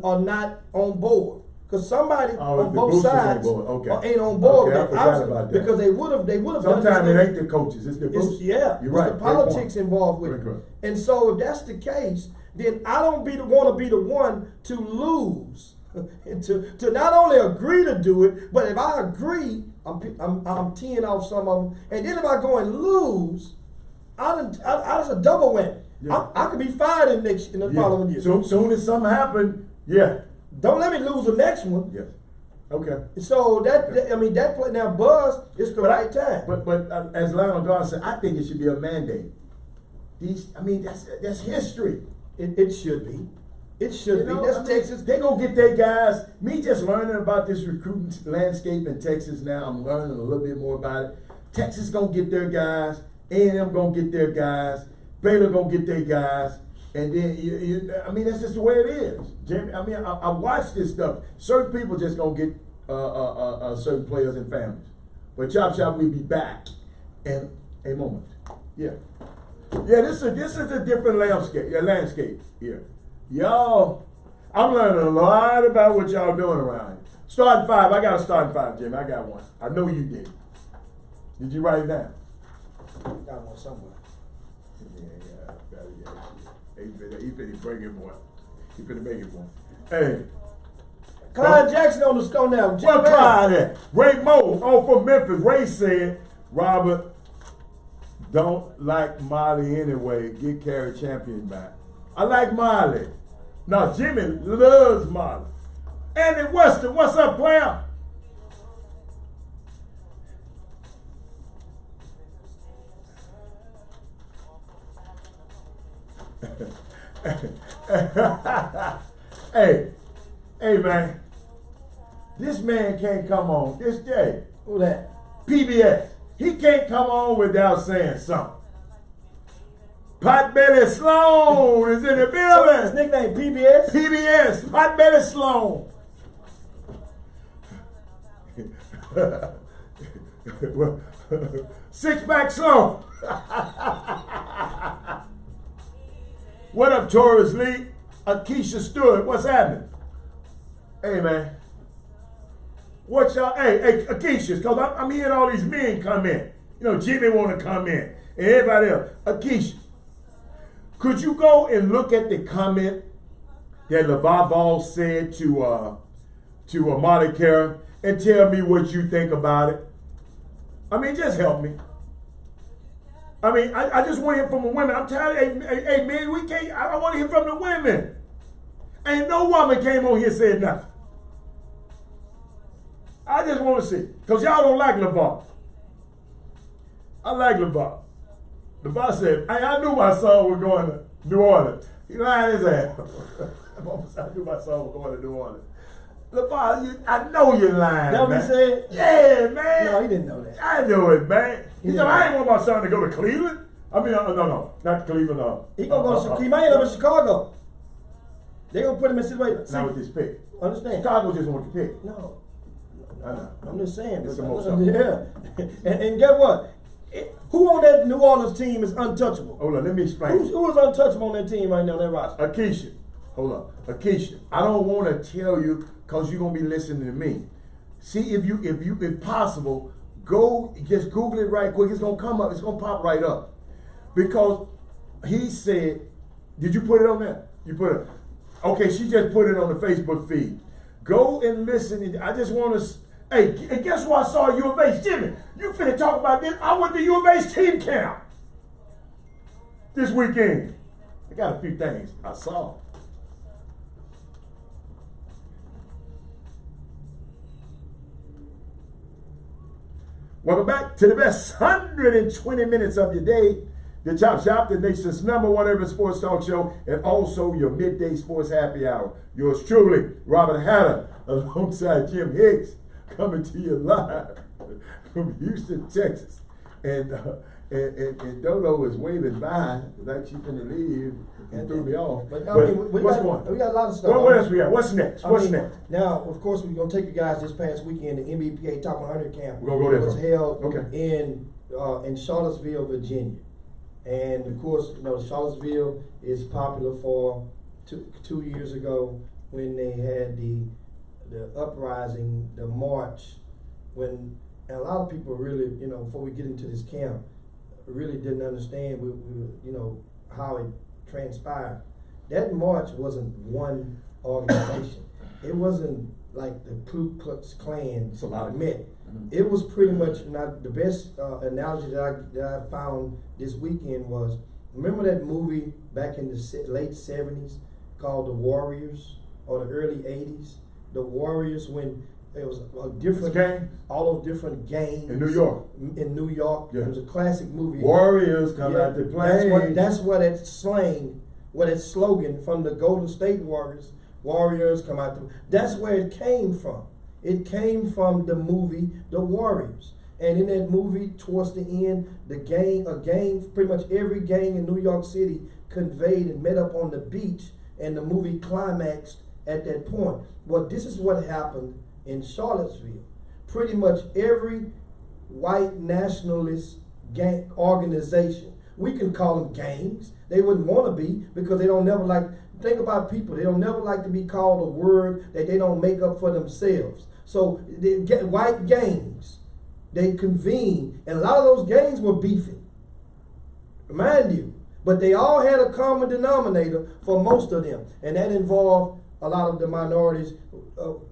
are not on board. Because somebody on both sides ain't on board with that. Because they would have. Sometimes it ain't the coaches, it's the boosters. Yeah, you're right. The politics involved with it. And so if that's the case, then I don't want to be the one to lose. to not only agree to do it, but if I agree, I'm teeing off some of them. And then if I go and lose, that's a double win. Yeah. I could be fired in the following year. So soon as something happened, don't let me lose the next one. Yes. Okay. So that play now, Buzz, it's the right time. But as Lionel Garner said, I think it should be a mandate. That's history. It should be. It should be. That's Texas. They gonna get their guys. Me just learning about this recruiting landscape in Texas now. I'm learning a little bit more about it. Texas gonna get their guys. A&M gonna get their guys. Baylor gonna get their guys. And then, that's just the way it is. Jamie, I watch this stuff. Certain people just gonna get certain players and families. But Chop Shop, we'll be back in a moment. Yeah. Yeah, this is a different landscape. Yeah, landscape here. Y'all, I'm learning a lot about what y'all doing around here. Starting five. I got a starting five, Jimmy. I got one. I know you did. Did you write it down? Got one somewhere. He finna bring it one. He finna make it one. Hey. Clyde Jackson on the stone now. What Clyde at? Ray Moe, from Memphis. Ray said, Robert, don't like Molly anyway. Get Carrie Champion back. I like Molly. Now Jimmy loves Molly. Andy Weston, what's up, player? hey man, this man can't come on this day. Who that? PBS. He can't come on without saying something. Potbelly Sloan is in the building. His nickname PBS? PBS, Potbelly Sloan. Six Pack Sloan. What up, Taurus Lee? Akeisha Stewart, what's happening? Hey, man. What y'all, hey, Akeisha, because I'm hearing all these men come in. You know, Jimmy want to come in, and everybody else. Akeisha, could you go and look at the comment that LeVar Ball said to Molly Karen and tell me what you think about it? I mean, just help me. I mean, I just want to hear from the women. I'm tired. Hey, man, we can't. I want to hear from the women. Ain't no woman came on here and said nothing. I just want to see. Because y'all don't like LeVar. I like LeVar. LeVar said, hey, I knew my son was going to New Orleans. He lied his ass. I knew my son was going to New Orleans. LeVar, I know you're lying. That what he said? Yeah, man. No, he didn't know that. I know it, man. He said, I ain't want my son to go to Cleveland. I mean, no, not Cleveland. He gonna go to he might end up in Chicago. They gonna put him in situation. Not with this pick. Understand? Chicago just want to pick. No. I know. I'm just saying. It's But, the most yeah. and guess what? Who on that New Orleans team is untouchable? Hold on, let me explain. Who is untouchable on that team right now on that roster? Akeisha. Hold on. Akeisha, I don't want to tell you because you're going to be listening to me. See, if possible, go just Google it right quick. It's going to come up. It's going to pop right up. Because he said, did you put it on there? You put it. Okay, she just put it on the Facebook feed. Go and listen. I just want to, hey, and guess what I saw U of H? Jimmy, you finna talk about this. I went to U of H team camp this weekend. I got a few things I saw. Welcome back to the best 120 minutes of your day. The Chop Shop, the nation's #1 urban sports talk show, and also your midday sports happy hour. Yours truly, Robert Hatter, alongside Jim Hicks, coming to you live from Houston, Texas. And Dodo is waving by like she's gonna leave and threw me off. But, What's going on? We got a lot of stuff. What else we got? What's next? What's next? Now, of course, we're gonna take you guys this past weekend. The NBPA Top 100 camp We're gonna go there was first. held in Charlottesville, Virginia, and of course, you know, Charlottesville is popular for 2 years ago when they had the uprising, the march, and a lot of people really, you know, before we get into this camp, really didn't understand, you know, how it transpired. That march wasn't one organization. It wasn't like the Ku Klux Klan It's a lot of met. It was pretty much, not the best analogy that I found this weekend was, remember that movie back in the late 70s called The Warriors, or the early 80s? The Warriors, when it was a different gang, all those different gangs in New York. In New York, Yeah. It was a classic movie. Warriors come out to play. That's what that slang, what that slogan from the Golden State Warriors. Warriors come out to. That's where it came from. It came from the movie The Warriors. And in that movie, towards the end, pretty much every gang in New York City conveyed and met up on the beach, and the movie climaxed at that point. Well, this is what happened in Charlottesville. Pretty much every white nationalist gang organization we can call them gangs. They wouldn't want to be because they don't never like, think about people. They don't never like to be called a word that they don't make up for themselves. So they get white gangs. They convene, and a lot of those gangs were beefing. Mind you, but they all had a common denominator for most of them, and that involved a lot of the minorities,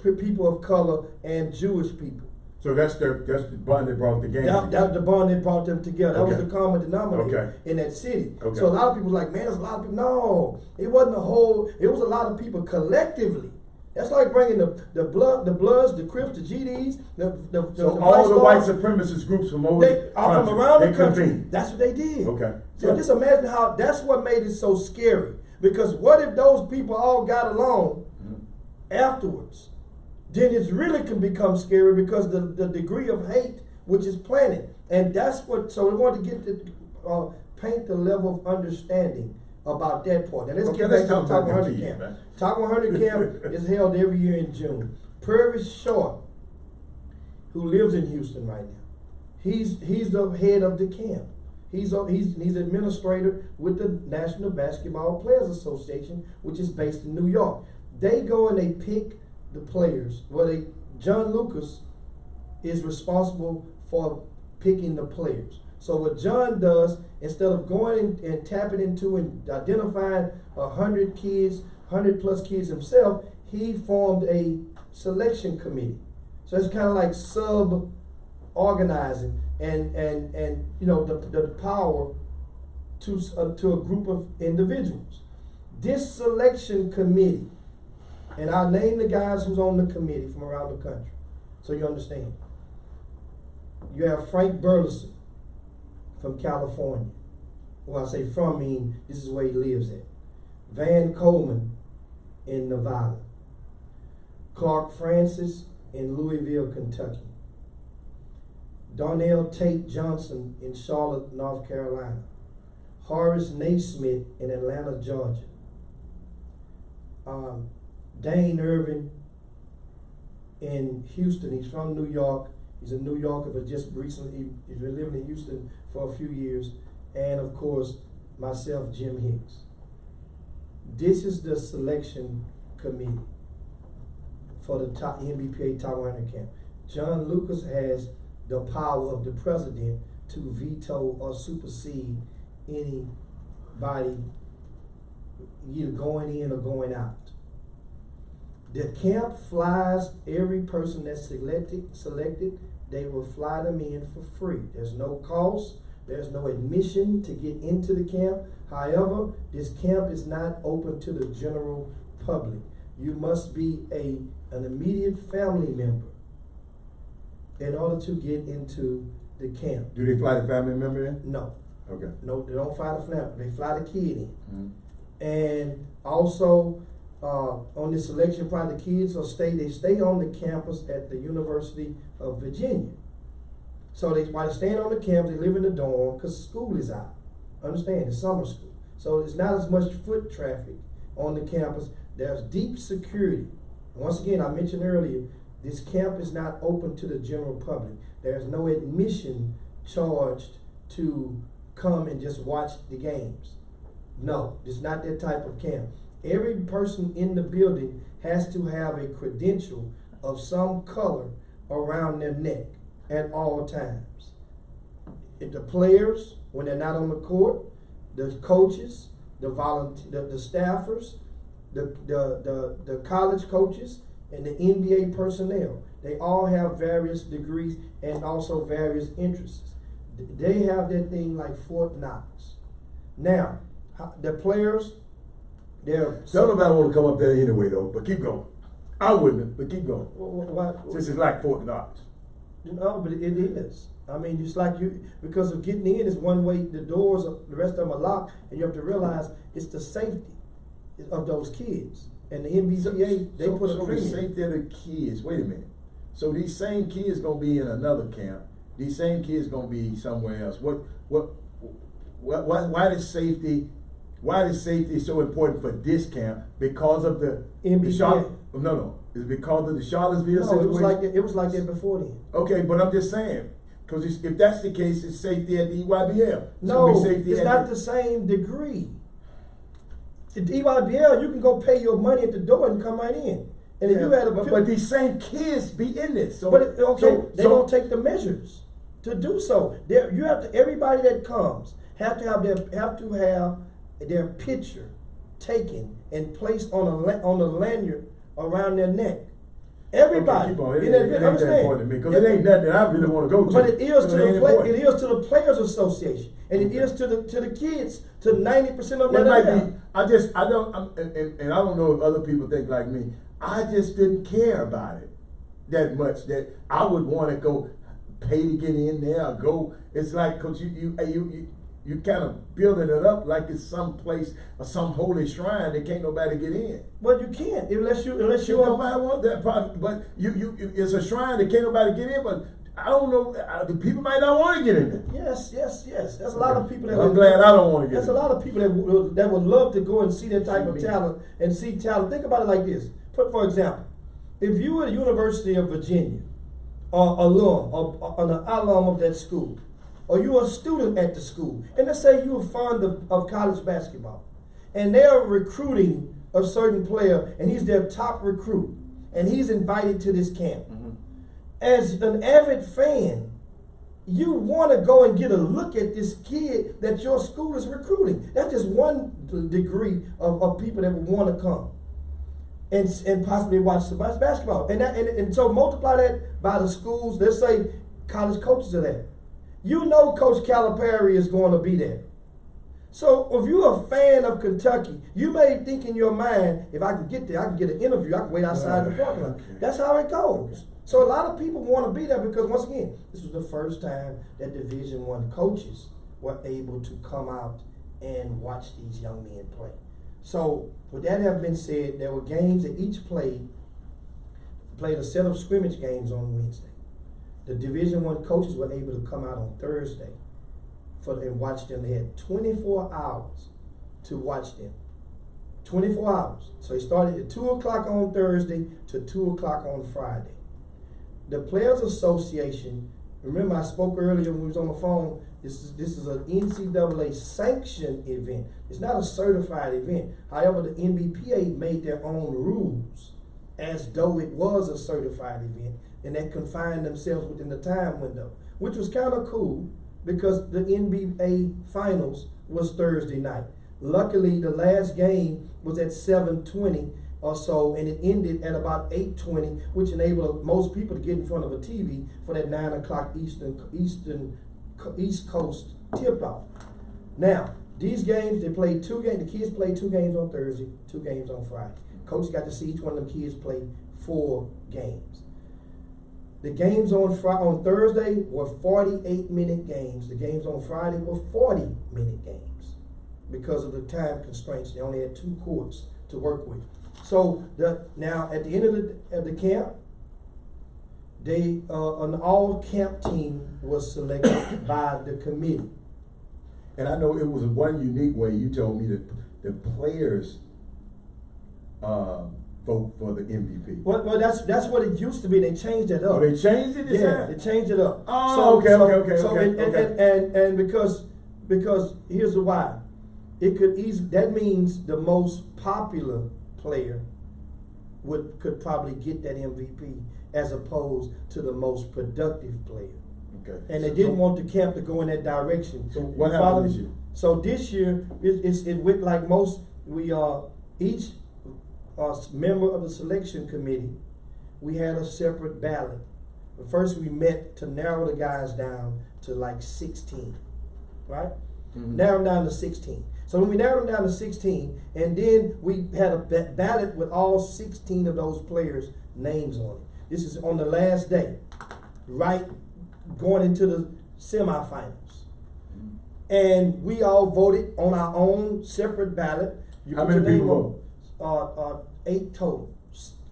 people of color, and Jewish people. So that's the bond that brought the gang That together. was the bond that brought them together. That was Okay. the common denominator Okay. in that city. Okay. So a lot of people were like, man, there's a lot of people. No, it wasn't a whole. It was a lot of people collectively. That's like bringing the Bloods, the Crips, the GDs, So all the white supremacist groups from over they are from around the country. convened. That's what they did. Okay. So Yeah. just imagine how that's what made it so scary. Because what if those people all got along afterwards? Then it really can become scary because the degree of hate which is planted. And that's what, so we want to get to paint the level of understanding about that part. Now let's Okay, get let's back to the talk Top about 100 the camp. man. Top 100 camp is held every year in June. Purvis Short, who lives in Houston right now, he's the head of the camp. He's administrator with the National Basketball Players Association, which is based in New York. They go and they pick the players. Well, John Lucas is responsible for picking the players. So what John does, instead of going and tapping into and identifying 100 kids, 100 plus kids himself, he formed a selection committee. So it's kind of like sub-organizing and you know the power to a group of individuals. This selection committee, and I'll name the guys who's on the committee from around the country, so you understand. You have Frank Burleson from California. Well, I say from, mean this is where he lives at. Van Coleman in Nevada. Clark Francis in Louisville, Kentucky. Darnell Tate Johnson in Charlotte, North Carolina. Horace Naismith in Atlanta, Georgia. Dane Irvin in Houston. He's from New York. He's a New Yorker, but just recently, he's been living in Houston for a few years. And of course, myself, Jim Hicks. This is the selection committee for the top NBPA Top 100 camp. John Lucas has the power of the president to veto or supersede anybody either going in or going out. The camp flies every person that's selected, they will fly them in for free. There's no cost, there's no admission to get into the camp. However, this camp is not open to the general public. You must be an immediate family member in order to get into the camp. Do they fly the family member in? No. Okay. No, they don't fly the family, they fly the kid in. And also, on the selection part, the kids they stay on the campus at the University of Virginia. So while they're staying on the campus, they live in the dorm because school is out. Understand, it's summer school. So it's not as much foot traffic on the campus. There's deep security. Once again, I mentioned earlier, this camp is not open to the general public. There's no admission charged to come and just watch the games. No, it's not that type of camp. Every person in the building has to have a credential of some color around their neck at all times. If the players, when they're not on the court, the coaches, the staffers, the college coaches, and the NBA personnel, they all have various degrees and also various interests. They have that thing like Fort Knox. Now, the players, Don't nobody want to come up there anyway though, but keep going. I wouldn't, but keep going. This is like Fort Knox. No, but it is. I mean, it's like because of getting in is one way, the doors, the rest of them are locked, and you have to realize it's the safety of those kids. And the NBCA, they put a the premium. safety of the kids. Wait a minute. So these same kids gonna be in another camp. These same kids gonna be somewhere else. Why is safety? Why is safety so important for this camp? Because of the NBCA. No. Is it because of the Charlottesville No, situation? it was like that before then. Okay, but I'm just saying, Because if that's the case, it's safety at the EYBL. No, safety it's at not the same degree. At the EYBL, you can go pay your money at the door and come right in. And if you had a but these same kids be in this. So, but they don't take the measures to do so. You have to. Everybody that comes have to have their picture taken and placed on a lanyard around their neck. Everybody. Okay, it ain't that important to me because it ain't nothing that I really want to go to. But it is to the Players Association, and it is to the kids. To 90% of them. I don't know if other people think like me. I just didn't care about it that much that I would want to go pay to get in there or go. It's like, cause you kind of building it up like it's some place or some holy shrine that can't nobody get in. Well, you can't unless you nobody want that part. But you it's a shrine that can't nobody get in. But I don't know. The people might not want to get in there. Yes. There's a lot of people that. I'm glad I don't want to get. There's a lot of people that would love to go and see that type of talent and see talent. Think about it like this. For example, if you were at the University of Virginia, or an alum of that school, or you're a student at the school, and let's say you're fond of college basketball, and they're recruiting a certain player, and he's their top recruit, and he's invited to this camp. Mm-hmm. As an avid fan, you want to go and get a look at this kid that your school is recruiting. That's just one degree of people that would want to come and possibly watch the basketball. And so multiply that by the schools. Let's say college coaches are there. You know Coach Calipari is going to be there. So if you're a fan of Kentucky, you may think in your mind, if I can get there, I can get an interview, I can wait outside the parking lot. That's how it goes. So a lot of people want to be there because, once again, this was the first time that Division I coaches were able to come out and watch these young men play. So with that having been said, there were games that each played a set of scrimmage games on Wednesday. The Division I coaches were able to come out on Thursday and watch them. They had 24 hours to watch them. 24 hours. So they started at 2 o'clock on Thursday to 2 o'clock on Friday. The Players Association, remember I spoke earlier when we was on the phone, this is an NCAA sanctioned event. It's not a certified event. However, the NBPA made their own rules as though it was a certified event, and they confined themselves within the time window, which was kind of cool because the NBA Finals was Thursday night. Luckily, the last game was at 7:20 or so, and it ended at about 8:20, which enabled most people to get in front of a TV for that 9 o'clock East Coast tip-off. Now, these games, they played 2 games. The kids played 2 games on Thursday, 2 games on Friday. Coach got to see each one of them kids play 4 games. The games on Thursday were 48-minute games. The games on Friday were 40-minute games because of the time constraints. They only had 2 courts to work with. So now at the end of the camp, an all camp team was selected by the committee. And I know it was one unique way. You told me that the players vote for the MVP. Well, that's what it used to be. They changed it up. Oh, they changed it. They changed it up. Oh, okay. And because here's the why. It could easily, that means the most popular player could probably get that MVP as opposed to the most productive player. Okay. And they didn't want the camp to go in that direction. So what happened this year? So this year it went like most. Each member of the selection committee, we had a separate ballot. But first we met to narrow the guys down to like 16, right? Mm-hmm. Narrow them down to 16. So when we narrowed them down to 16, and then we had a ballot with all 16 of those players' names on it. This is on the last day, right, going into the semifinals. And we all voted on our own separate ballot. How many people vote? 8 total.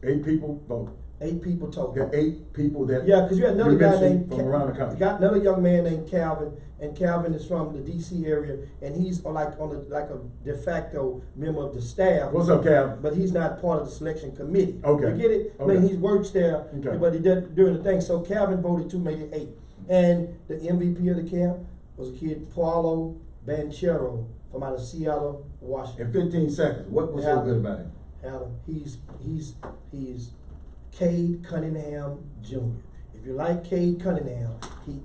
8 people vote. 8 people total. Yeah, 8 people that. Yeah, because you had another guy named from around the country. Got another young man named Calvin, and Calvin is from the DC area, and he's like a de facto member of the staff. What's up, Calvin? But he's not part of the selection committee. Okay. You get it? Okay. I mean, he's works there, okay. but he did during the thing. So Calvin voted 2, maybe 8, And the MVP of the camp was a kid, Paulo Banchero, from out of Seattle, Washington. In 15 seconds, what was so good about him? Adam, he's Cade Cunningham Jr. If you like Cade Cunningham,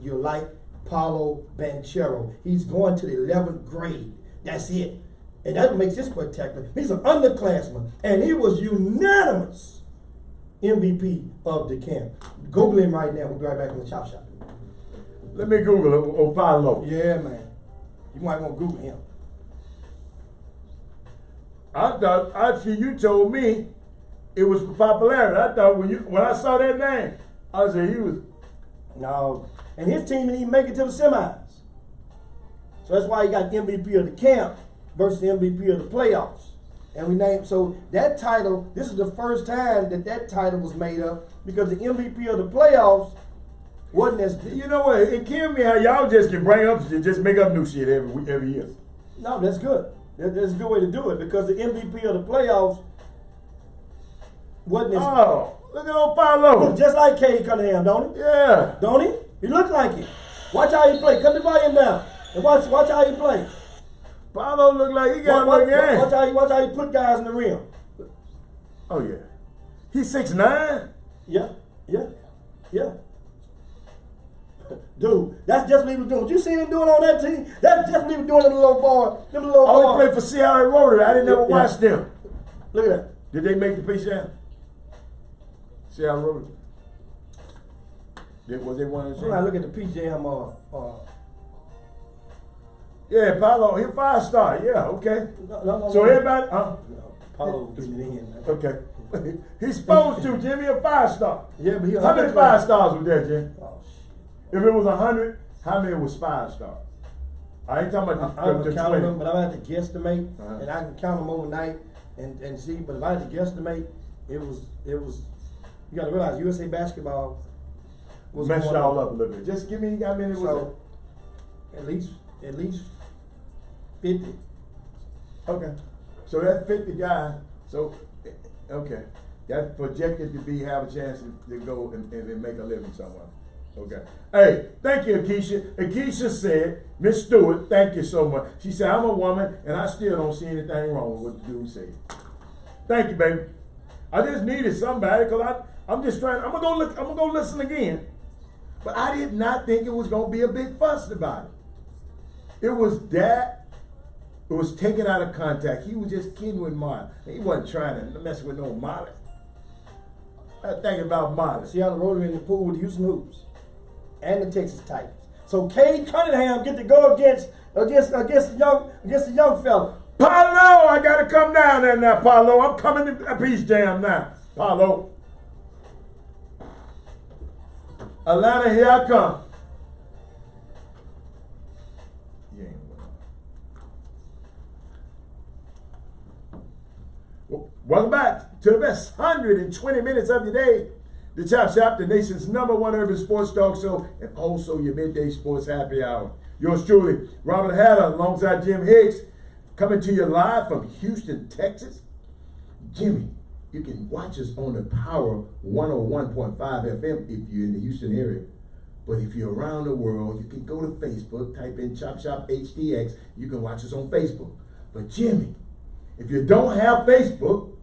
you'll like Paulo Banchero. He's going to the 11th grade. That's it. And that makes this spectacular. He's an underclassman, and he was unanimous MVP of the camp. Google him right now. We'll be right back in the Chop Shop. Let me Google it. Opalo. Yeah, man. You might want to Google him. I thought, actually, you told me it was for popularity. I thought when I saw that name, I said he was. No. And his team didn't even make it to the semis. So that's why he got MVP of the camp versus MVP of the playoffs. And we named, so that title, this is the first time that title was made up because the MVP of the playoffs wasn't as. You know what? It killed me how y'all just can bring up shit, just make up new shit every year. No, that's good. That's a good way to do it because the MVP of the playoffs wasn't as. Oh, look at old Paulo. Look just like Cade Cunningham, don't he? Yeah. Don't he? He looked like it. Watch how he play. Cut the volume down and watch how he play. Paulo look like he got one game. Watch how he put guys in the rim. Oh yeah. He's 6'9". Yeah. Dude, that's just what he was doing. What you seen him doing on that team? That's just what he was doing in the little bar. Oh, he played for Seattle Rotary. I didn't ever watch them. Look at that. Did they make the Peace Jam? Seattle Rotary. Was they one of the When I look at the PJM, yeah, Paulo, he's 5-star. Yeah, okay. No, so everybody, Paulo getting it in. Man. Okay. He's supposed to, Jimmy, a 5-star. Yeah, but how many 5-stars was there, Jim? Oh, shit. If it was 100, how many was 5-star? I ain't talking about I'm the count 20. them, but I have to guesstimate, and I can count them overnight and see. But if I had to guesstimate, it was. You got to realize USA basketball was messed going y'all on. up a little bit. Just give me how many was So at least 50. Okay. So that's 50 guys. So, okay. That's projected to have a chance to go and make a living somewhere. Okay. Hey, thank you, Akeisha. Akeisha said, Miss Stewart, thank you so much. She said, I'm a woman and I still don't see anything wrong with what the dude said. Thank you, baby. I just needed somebody because I'm just trying. I'm gonna go listen again. But I did not think it was gonna be a big fuss about it. It was that. It was taken out of context. He was just kidding with Molly. He wasn't trying to mess with no Molly. I was thinking about Molly. Seattle Rotary in the pool with the Houston Hoops and the Texas Titans. So Cade Cunningham get to go against the young fella. Paulo, I gotta come down there now, Paulo. I'm coming to a Peace Jam now, Paulo. Atlanta, here I come. Welcome back to the best 120 minutes of your day. The Chop Shop, the nation's #1 urban sports talk show, and also your midday sports happy hour. Yours truly, Robert Hatter, alongside Jim Hicks, coming to you live from Houston, Texas. Jimmy, you can watch us on the Power 101.5 FM if you're in the Houston area. But if you're around the world, you can go to Facebook, type in ChopShopHTX. You can watch us on Facebook. But Jimmy, if you don't have Facebook,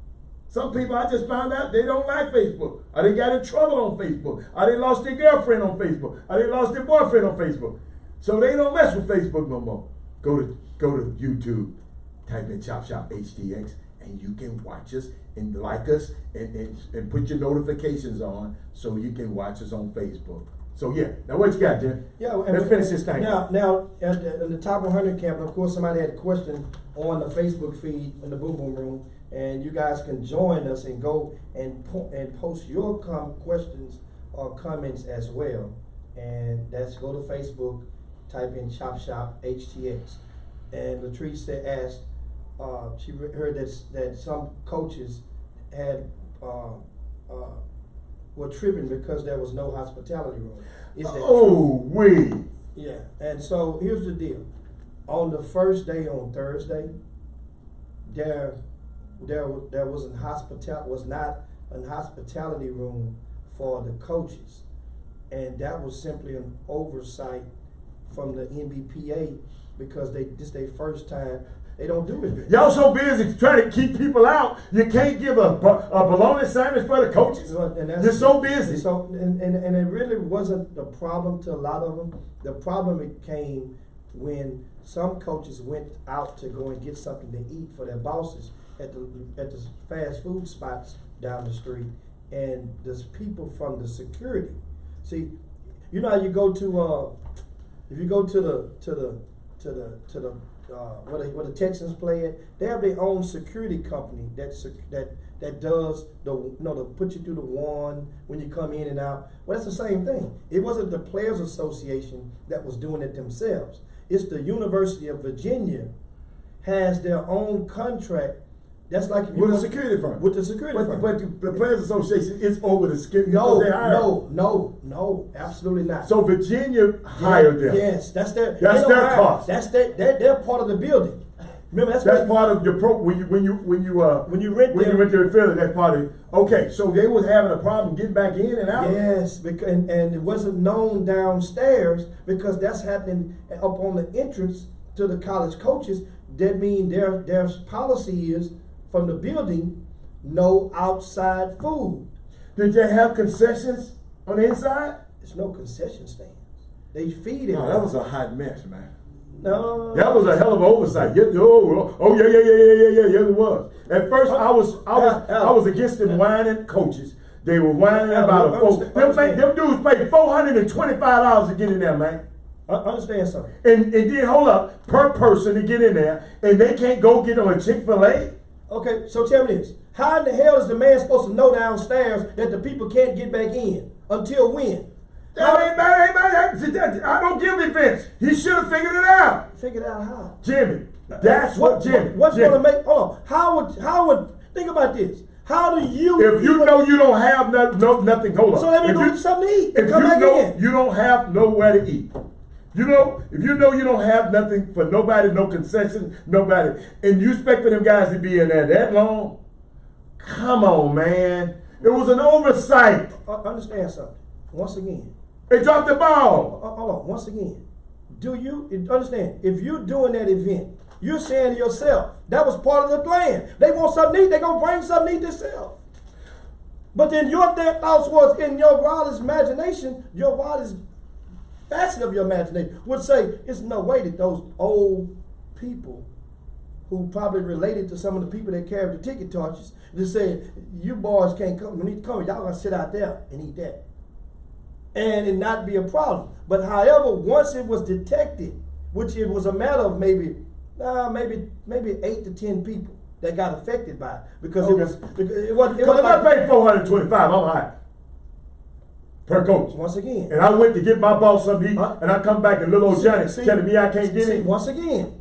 some people I just found out they don't like Facebook. Or they got in trouble on Facebook. Or they lost their girlfriend on Facebook. Or they lost their boyfriend on Facebook. So they don't mess with Facebook no more. Go to YouTube, type in ChopShopHTX, and you can watch us and like us and put your notifications on so you can watch us on Facebook. So yeah, now what you got, Jim? Yeah, let's finish this thing. Now in the top 100 camp, of course, somebody had a question on the Facebook feed in the Boom Boom Room, and you guys can join us and go and post your questions or comments as well. And that's go to Facebook, type in ChopShopHTX. And Latrice asked, she heard that some coaches had were tripping because there was no hospitality room. Is that true? Yeah. And so here's the deal. On the first day, on Thursday, there was not a hospitality room for the coaches. And that was simply an oversight from the NBPA because this their first time. They don't do it. Y'all so busy trying to keep people out, you can't give a bologna sandwich for the coaches. You're so busy. So and it really wasn't the problem to a lot of them. The problem it came when some coaches went out to go and get something to eat for their bosses at the fast food spots down the street, and there's people from the security. See, you know how you go to if you go to the where the Texans play at, they have their own security company that does to put you through the one when you come in and out. Well, that's the same thing. It wasn't the Players Association that was doing it themselves. It's the University of Virginia has their own contract. That's like with the security firm. With the security firm. But the Players Association is over the security. No, absolutely not. So Virginia hired them. Yes, that's their cost. That's they're part of the building. Remember, that's part of your when you rent their affiliate. That's part of it. Okay, so they was having a problem getting back in and out. Yes, and it wasn't known downstairs because that's happening up on the entrance to the college coaches. That means their policy is from the building, no outside food. Did they have concessions on the inside? There's no concession stands. They feed it. No, that was a hot mess, man. No, that was a hell of an oversight. Yeah, yeah, it was. At first, I was against them whining coaches. They were whining about a folk. Them dudes paid $425 to get in there, man. Understand something. And then hold up, per person to get in there, and they can't go get them a Chick-fil-A. Okay, so tell me this. How in the hell is the man supposed to know downstairs that the people can't get back in? Until when? I don't give defense. He should have figured it out. Figured out how? Jimmy. That's what Jimmy. What's going to make, hold on. How would, think about this. How do you? If you know you don't have nothing, hold on. So let me go get something to eat. If you know you don't have nowhere to eat. You know, if you know you don't have nothing for nobody, no concession, nobody, and you expect for them guys to be in there that long, come on, man. It was an oversight. Understand something. Once again. They dropped the ball. Hold on. Once again. Do you understand? If you're doing that event, you're saying to yourself, that was part of the plan. They want something to eat, they're going to bring something to eat themselves. But then your thoughts was in your wildest imagination, your wildest facet of your imagination would say, it's no way that those old people who probably related to some of the people that carried the ticket torches just said, you boys can't come, you need to come, y'all gotta sit out there and eat that. And it not be a problem. But however, once it was detected, which it was a matter of maybe 8 to 10 people that got affected by it. Because it was if I paid $425, I'm high. Per coach. Once again. And I went to get my boss something to eat, and I come back and little old Johnny telling me I can't get in. Once again.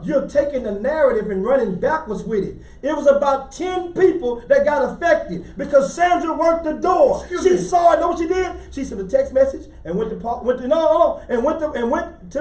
You're taking the narrative and running backwards with it. It was about 10 people that got affected because Sandra worked the door. She saw it. Know what she did? She sent a text message and went to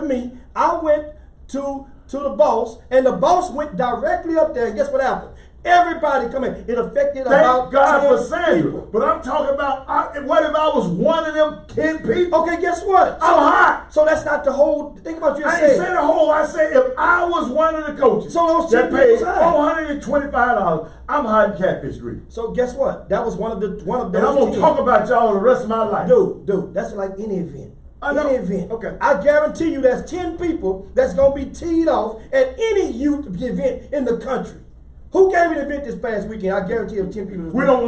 me. I went to the boss, and the boss went directly up there. And guess what happened? Everybody come in. It affected about 10 God for Sandra. people. But I'm talking about, what if I was one of them 10 people? Okay, guess what? I'm hot. So that's not the whole, think about your I ain't say the whole. I said if I was one of the coaches so those that paid $425, I'm hot in catfish grease. So guess what? That was one of those. And I'm going to talk about y'all the rest of my life. Dude, that's like any event. Any event. Okay. I guarantee you there's 10 people that's going to be teed off at any youth event in the country. Who gave an event this past weekend? I guarantee you 10 people. I don't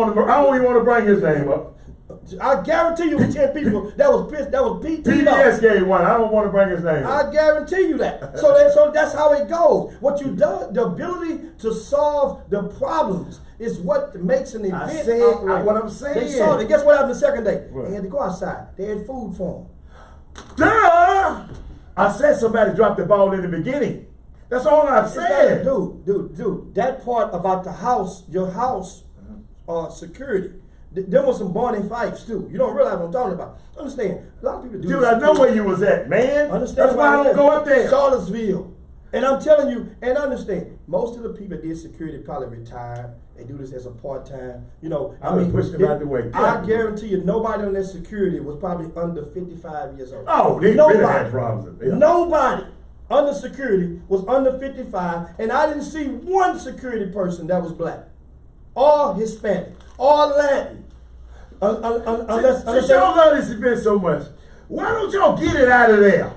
even want to bring his name up. I guarantee you 10 people that was pissed, that was beat. PBS gave one. I don't want to bring his name up. I guarantee you that. So that's how it goes. What you do, the ability to solve the problems is what makes an event. What I'm saying. They solved it. Guess what happened the second day? What? They had to go outside. They had food for them. Duh! I said somebody dropped the ball in the beginning. That's all I said. Dude, that part about the house, your house security, there was some Barney Fifes too. You don't realize what I'm talking about. Understand, a lot of people do. Dude, I know where you was at, man. Understand. That's why I don't go up there. Charlottesville. And I'm telling you, and understand, most of the people that did security probably retired. They do this as a part-time. You know, I mean, push them out the way. I guarantee you, nobody on that security was probably under 55 years old. Oh, they really had problems. Yeah. Nobody under security was under 55, and I didn't see one security person that was black, or Hispanic, or Latin. Since y'all love this event so much, why don't y'all get it out of there?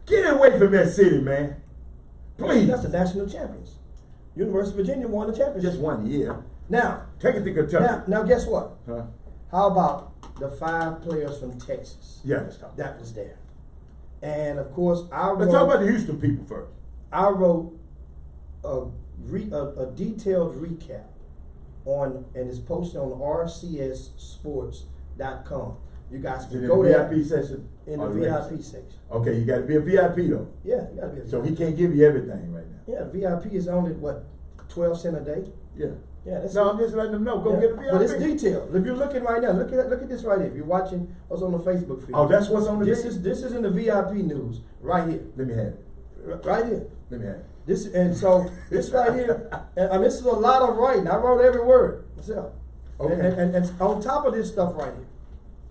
Get it away from that city, man. Please. That's the national champions. University of Virginia won the championship. Just 1 year. Now, take it to Kentucky. Now guess what? Huh? How about the 5 players from Texas? Yeah, let's talk. That was there. And of course, let's talk about the Houston people first. I wrote a detailed recap on, and it's posted on rcssports.com. You guys can go there. VIP section? In the VIP section. Okay, you got to be a VIP though. Yeah, you got to be a VIP. So he can't give you everything right now. Yeah, VIP is only what, 12 cents a day? Yeah. Yeah, that's I'm just letting them know. Go get a VIP. But it's detailed. If you're looking right now, look at this right here. If you're watching what's on the Facebook feed. Oh, that's what's on the This is in the VIP news right here. Let me have it. Right here. Let me have it. This right here, and this is a lot of writing. I wrote every word myself. Okay. And on top of this stuff right here,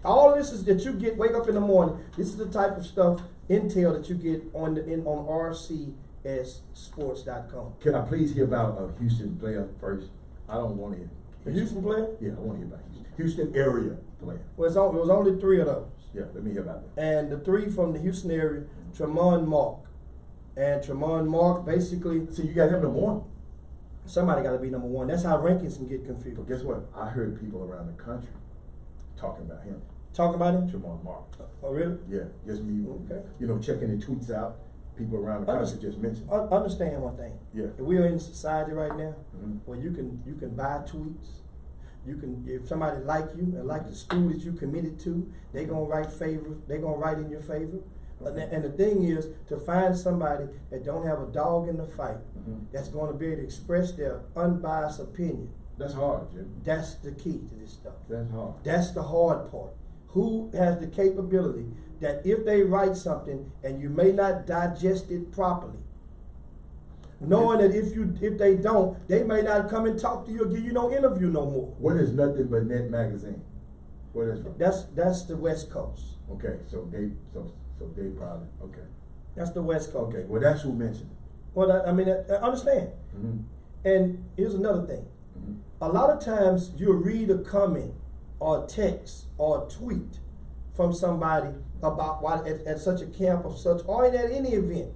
all of this is that you get. Wake up in the morning. This is the type of stuff, intel that you get on rcssports.com. Can I please hear about a Houston player first? I don't want to hear. A Houston player? Yeah, I want to hear about Houston area player. Well, it was only 3 of those. Yeah, let me hear about that. And the 3 from the Houston area, Tremont Mark. And Tremont Mark basically. So you got him number 1? Somebody got to be number 1. That's how rankings can get confused. But guess what? I heard people around the country talking about him. Talking about him? Tremont Mark. Oh, really? Yeah, just me. Okay. You know, checking the tweets out. People around the country just mentioned. Understand one thing. Yeah. We are in a society right now where you can buy tweets. You can, if somebody like you and like the school that you committed to, they gonna write favor. They gonna write in your favor. And the thing is to find somebody that don't have a dog in the fight, that's going to be able to express their unbiased opinion. That's hard, Jim. That's the key to this stuff. That's hard. That's the hard part. Who has the capability that if they write something and you may not digest it properly, knowing that if they don't, they may not come and talk to you or give you no interview no more. What is Nothing But Net magazine? What is it? That's the West Coast. Okay, so they probably okay. That's the West Coast. Okay, well that's who mentioned it. Well, I understand. And here's another thing. A lot of times you'll read a comment or a text or a tweet from somebody about why at such a camp of such, or at any event,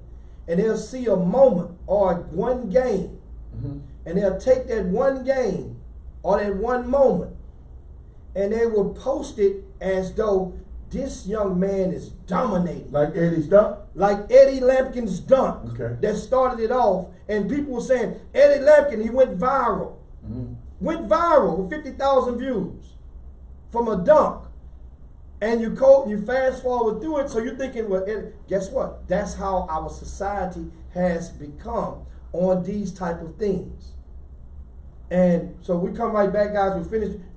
and they'll see a moment or one game, and they'll take that one game or that one moment, and they will post it as though this young man is dominating. Like Eddie's dunk? Like Eddie Lampkin's dunk that started it off, and people were saying, Eddie Lampkin, he went viral. Went viral with 50,000 views from a dunk. And you fast forward through it, so you're thinking, well, guess what? That's how our society has become on these type of things. And so we come right back, guys.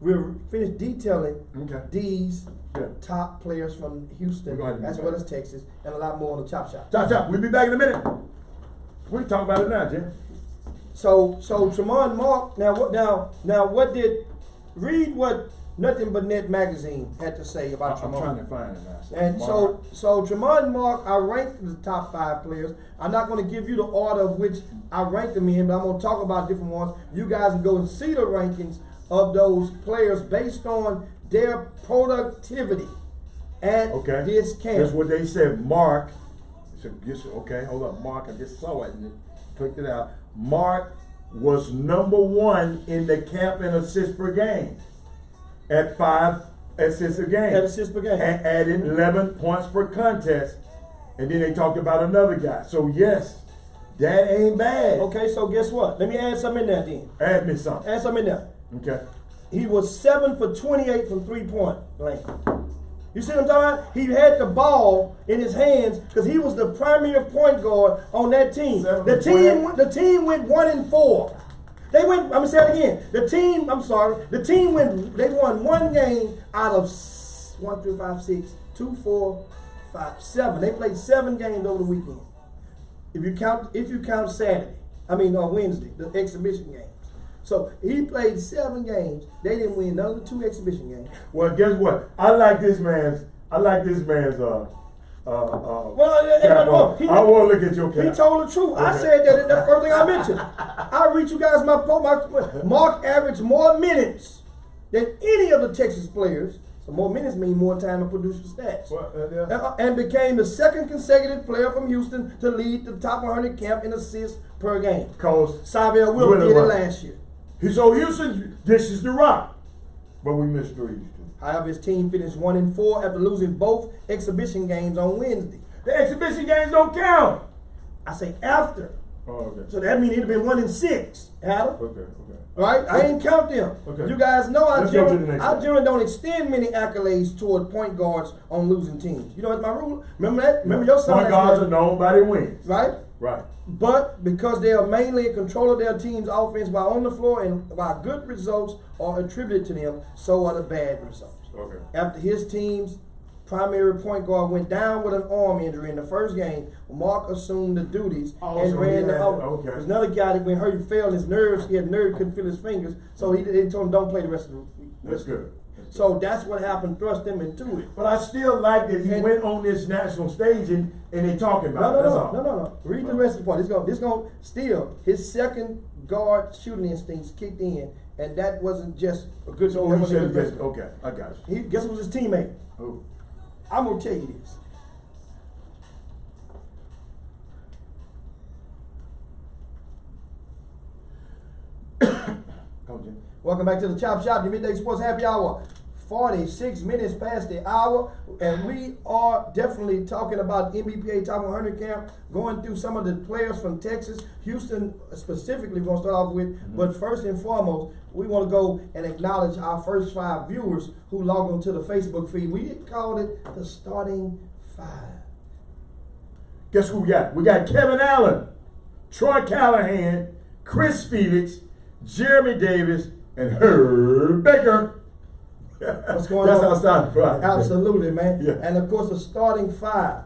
We're finished detailing these top players from Houston, as well as Texas, and a lot more on the Chop Shop. Chop. We'll be back in a minute. We can talk about it now, Jim. So Tremont Mark. Read what Nothing But Net magazine had to say about Tremont. I'm trying to find it now. And so Tremont Mark, I ranked the top 5 players. I'm not going to give you the order of which I ranked them in, but I'm going to talk about different ones. You guys can go and see the rankings of those players based on their productivity at this camp. That's what they said. Mark. Hold up. Mark, I just saw it and clicked it out. Mark was number 1 in the camp in assists per game. At 5 assists a game. At assists per game. And added 11 points per contest. And then they talked about another guy. So yes, that ain't bad. Okay, so guess what? Let me add something in there then. Add me something. Add something in there. Okay. He was 7 for 28 from 3-point land. You see what I'm talking about? He had the ball in his hands because he was the primary point guard on that team. The team went 1-4. They went, I'm gonna say it again. They won one game out of 1, 3, 5, 6, 2, 4, 5, 7. They played 7 games over the weekend. If you count Saturday, on Wednesday, the exhibition games. So he played 7 games. They didn't win none of the 2 exhibition games. Well, guess what? I like this man's. Well, I want to look at your cap. He told the truth. Okay. I said that. That's the first thing I mentioned. I read you guys my Mark averaged more minutes than any of the Texas players. So more minutes mean more time to produce the stats. Well, And became the 2nd consecutive player from Houston to lead the top 100 camp in assists per game. Cause Xavier Wilson did it last year. So Houston, this is the rock, but we missed threes too. However, his team finished 1-4 after losing both exhibition games on Wednesday. The exhibition games don't count. I say after. Oh, okay. So that means he'd have been 1-6, Adam. Okay. Right? I ain't count them. Okay. You guys know I Let's go to the next one. generally don't extend many accolades toward point guards on losing teams. You know what's my rule? Remember that? Remember your son? Point guards are known by their wins. Right? Right. But because they are mainly in control of their team's offense while on the floor and while good results are attributed to them, so are the bad results. Okay. After his team's primary point guard went down with an arm injury in the first game, Mark assumed the duties and ran the other. Okay. There's another guy that when hurt, he fell, his nerves, he had nerve, couldn't feel his fingers, so he told him don't play the rest of the week. That's good. So that's what happened, thrust them into it. But I still like that he went on this national stage and they talking about it. That's all. No. Read the rest of the part. This going still his second guard shooting instincts kicked in, and that wasn't just a good. So he said this. Okay, I got you. Guess who was his teammate? Who? I'm gonna tell you this. Welcome back to the Chop Shop, your midday sports happy hour. 46 minutes past the hour, and we are definitely talking about NBPA Top 100 camp, going through some of the players from Texas, Houston specifically. We're going to start off with, but first and foremost, we want to go and acknowledge our first 5 viewers who logged onto the Facebook feed. We called it the Starting 5. Guess who we got? We got Kevin Allen, Troy Callahan, Chris Felix, Jeremy Davis, and Herb Baker. What's going That's on? our starting 5. Absolutely, man. Yeah. And of course, the Starting 5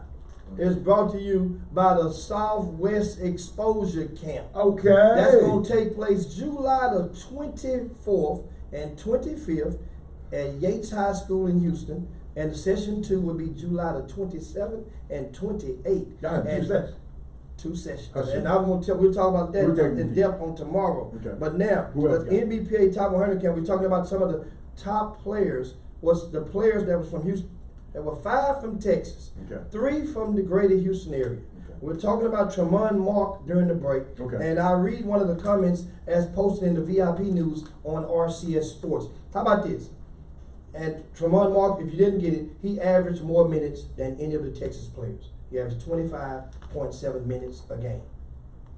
is brought to you by the Southwest Exposure Camp. Okay. That's going to take place July the 24th and 25th at Yates High School in Houston. And the session 2 will be July the 27th and 28th. Got And 2 sessions. 2 sessions. That's it. And I'm going to tell, we'll talk about that in depth on tomorrow. Okay. But now, Who else the got it? NBPA Top 100 Camp, we're talking about some of the top players. Was the players that was from Houston. There were 5 from Texas, Okay. 3 from the greater Houston area. Okay. We're talking about Tremont Mark during the break. Okay. And I'll read one of the comments as posted in the VIP news on RCS Sports. How about this? And Tremont Mark, if you didn't get it, he averaged more minutes than any of the Texas players. He averaged 25.7 minutes a game.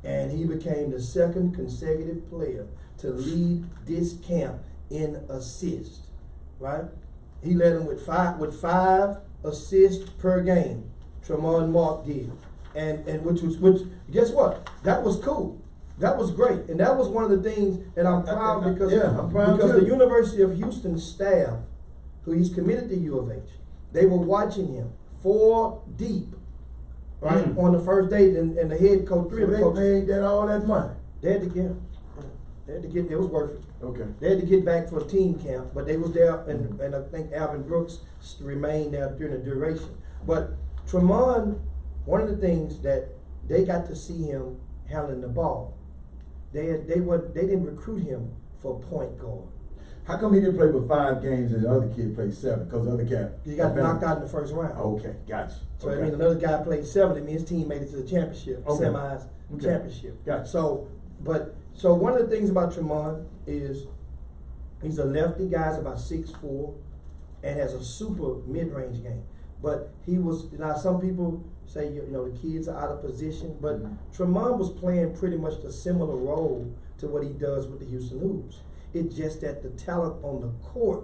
And he became the 2nd consecutive player to lead this camp in assists. Right? He led them with five assists per game. Tremont Mark did. And which guess what? That was cool. That was great. And that was one of the things that I'm proud because I'm proud because too. the University of Houston staff, who he's committed to U of H, they were watching him 4 deep, right, on the first date, and the head coach, 3 of the coaches. They paid that all that money. They had to get, it was worth it. Okay. They had to get back for a team camp, but they was there, and I think Alvin Brooks remained there during the duration. But Tremont, one of the things that they got to see him handling the ball, they didn't recruit him for point guard. How come he didn't play for 5 games and the other kid played 7? Because the other cat. He got knocked out in the first round. Okay, gotcha. So I mean, another guy played 7. It means his team made it to the championship, Okay. semis, Okay. championship. Gotcha. So one of the things about Tremont is he's a lefty guy, he's about 6'4", and has a super mid-range game. But he was, now some people say, the kids are out of position, but Tremont was playing pretty much a similar role to what he does with the Houston Hoops. It's just that the talent on the court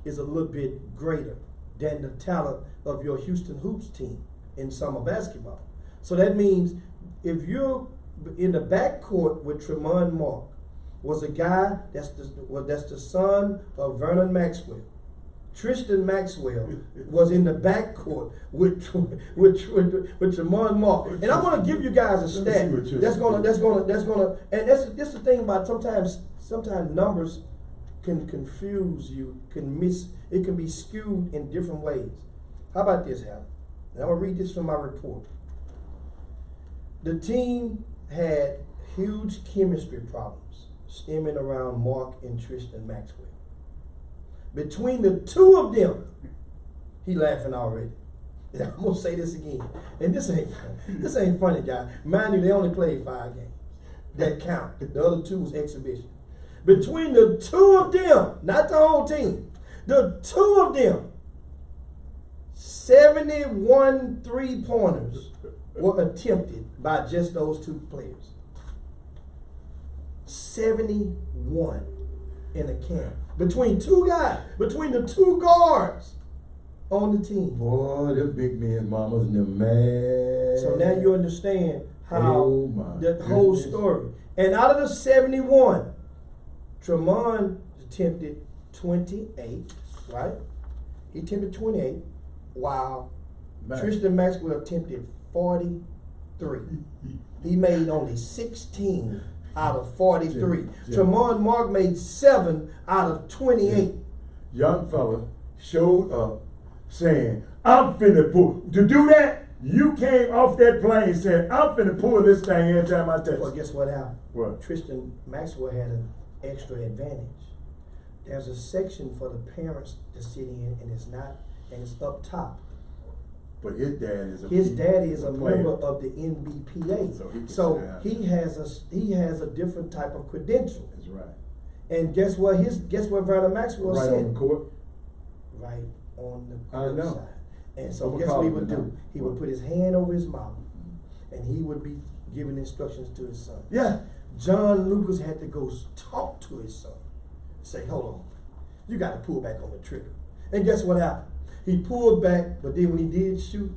is a little bit greater than the talent of your Houston Hoops team in summer basketball. So that means if you're in the backcourt with Tremont Mark, was a guy that's the son of Vernon Maxwell, Tristan Maxwell was in the backcourt with Tremont Mark. And I want to give you guys a stat that's gonna, and that's the thing about sometimes numbers can confuse you, it can be skewed in different ways. How about this, Hal? And I'm gonna read this from my report. The team had huge chemistry problems stemming around Mark and Tristan Maxwell. Between the two of them, he laughing already. Yeah, I'm gonna say this again, and this ain't funny, guys. Mind you, they only played 5 games. That count. The other 2 was exhibition. Between the two of them, not the whole team, the two of them, 71 3-pointers were attempted by just those 2 players. 71 in a camp. Between 2 guys, between the 2 guards on the team. Boy, the big men, mamas, and the man. So now you understand how the whole story. And out of the 71, Tremont attempted 28, right? He attempted 28, while Tristan Maxwell attempted 43. He made only 16 out of 43. Tremont Mark made 7 out of 28. Young fella showed up saying, I'm finna pull. To do that, you came off that plane saying, I'm finna pull this thing every time I touch it. Well, guess what happened? What? Tristan Maxwell had an extra advantage. There's a section for the parents to sit in, and it's up top. But his daddy is a member of the NBPA, so he has a different type of credential. That's right. And guess what Vernon Maxwell said? Right on the court. Right on the I court know. side. And so guess what he would do? He would put his hand over his mouth, and he would be giving instructions to his son. Yeah. John Lucas had to go talk to his son. Say, hold on, you got to pull back on the trigger. And guess what happened? He pulled back, but then when he did shoot,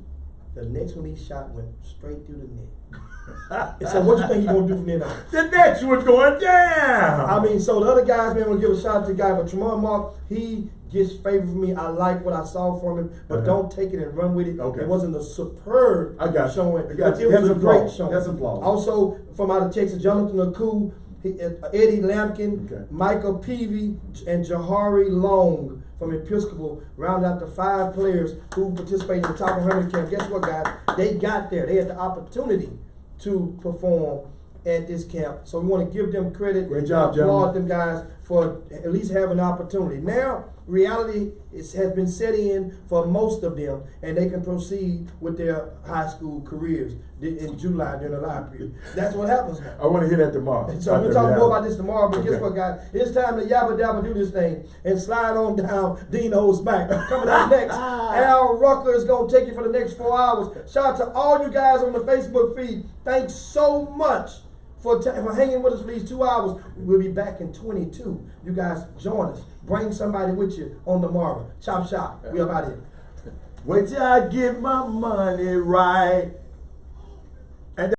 the next one he shot went straight through the net. And so what you think he's going to do from then on? The next one's going down. I mean, so the other guys, man, will give a shout out to the guy, but Tremont Mark, he gets favor from me. I like what I saw from him, but don't take it and run with it. Okay. It wasn't a superb showing. It was a great showing. That's applause. Also, from out of Texas, Jonathan Aku, Eddie Lampkin, Michael Peavy, and Jahari Long from Episcopal rounded out the 5 players who participated in the top 100 camp. Guess what, guys? They got there. They had the opportunity to perform at this camp. So we want to give them credit. Great job, applaud them guys for at least having an opportunity. Now, reality has been set in for most of them, and they can proceed with their high school careers in July during the live period. That's what happens now. I want to hear that tomorrow. So we'll talk more about this tomorrow, but guess what, guys? It's time to yabba dabba do this thing and slide on down Dino's back. Coming up next, Al Rucker is going to take you for the next 4 hours. Shout out to all you guys on the Facebook feed. Thanks so much for hanging with us for these 2 hours. We'll be back in 22. You guys join us. Bring somebody with you on the morrow. Chop shop. We about here. Wait till I get my money right.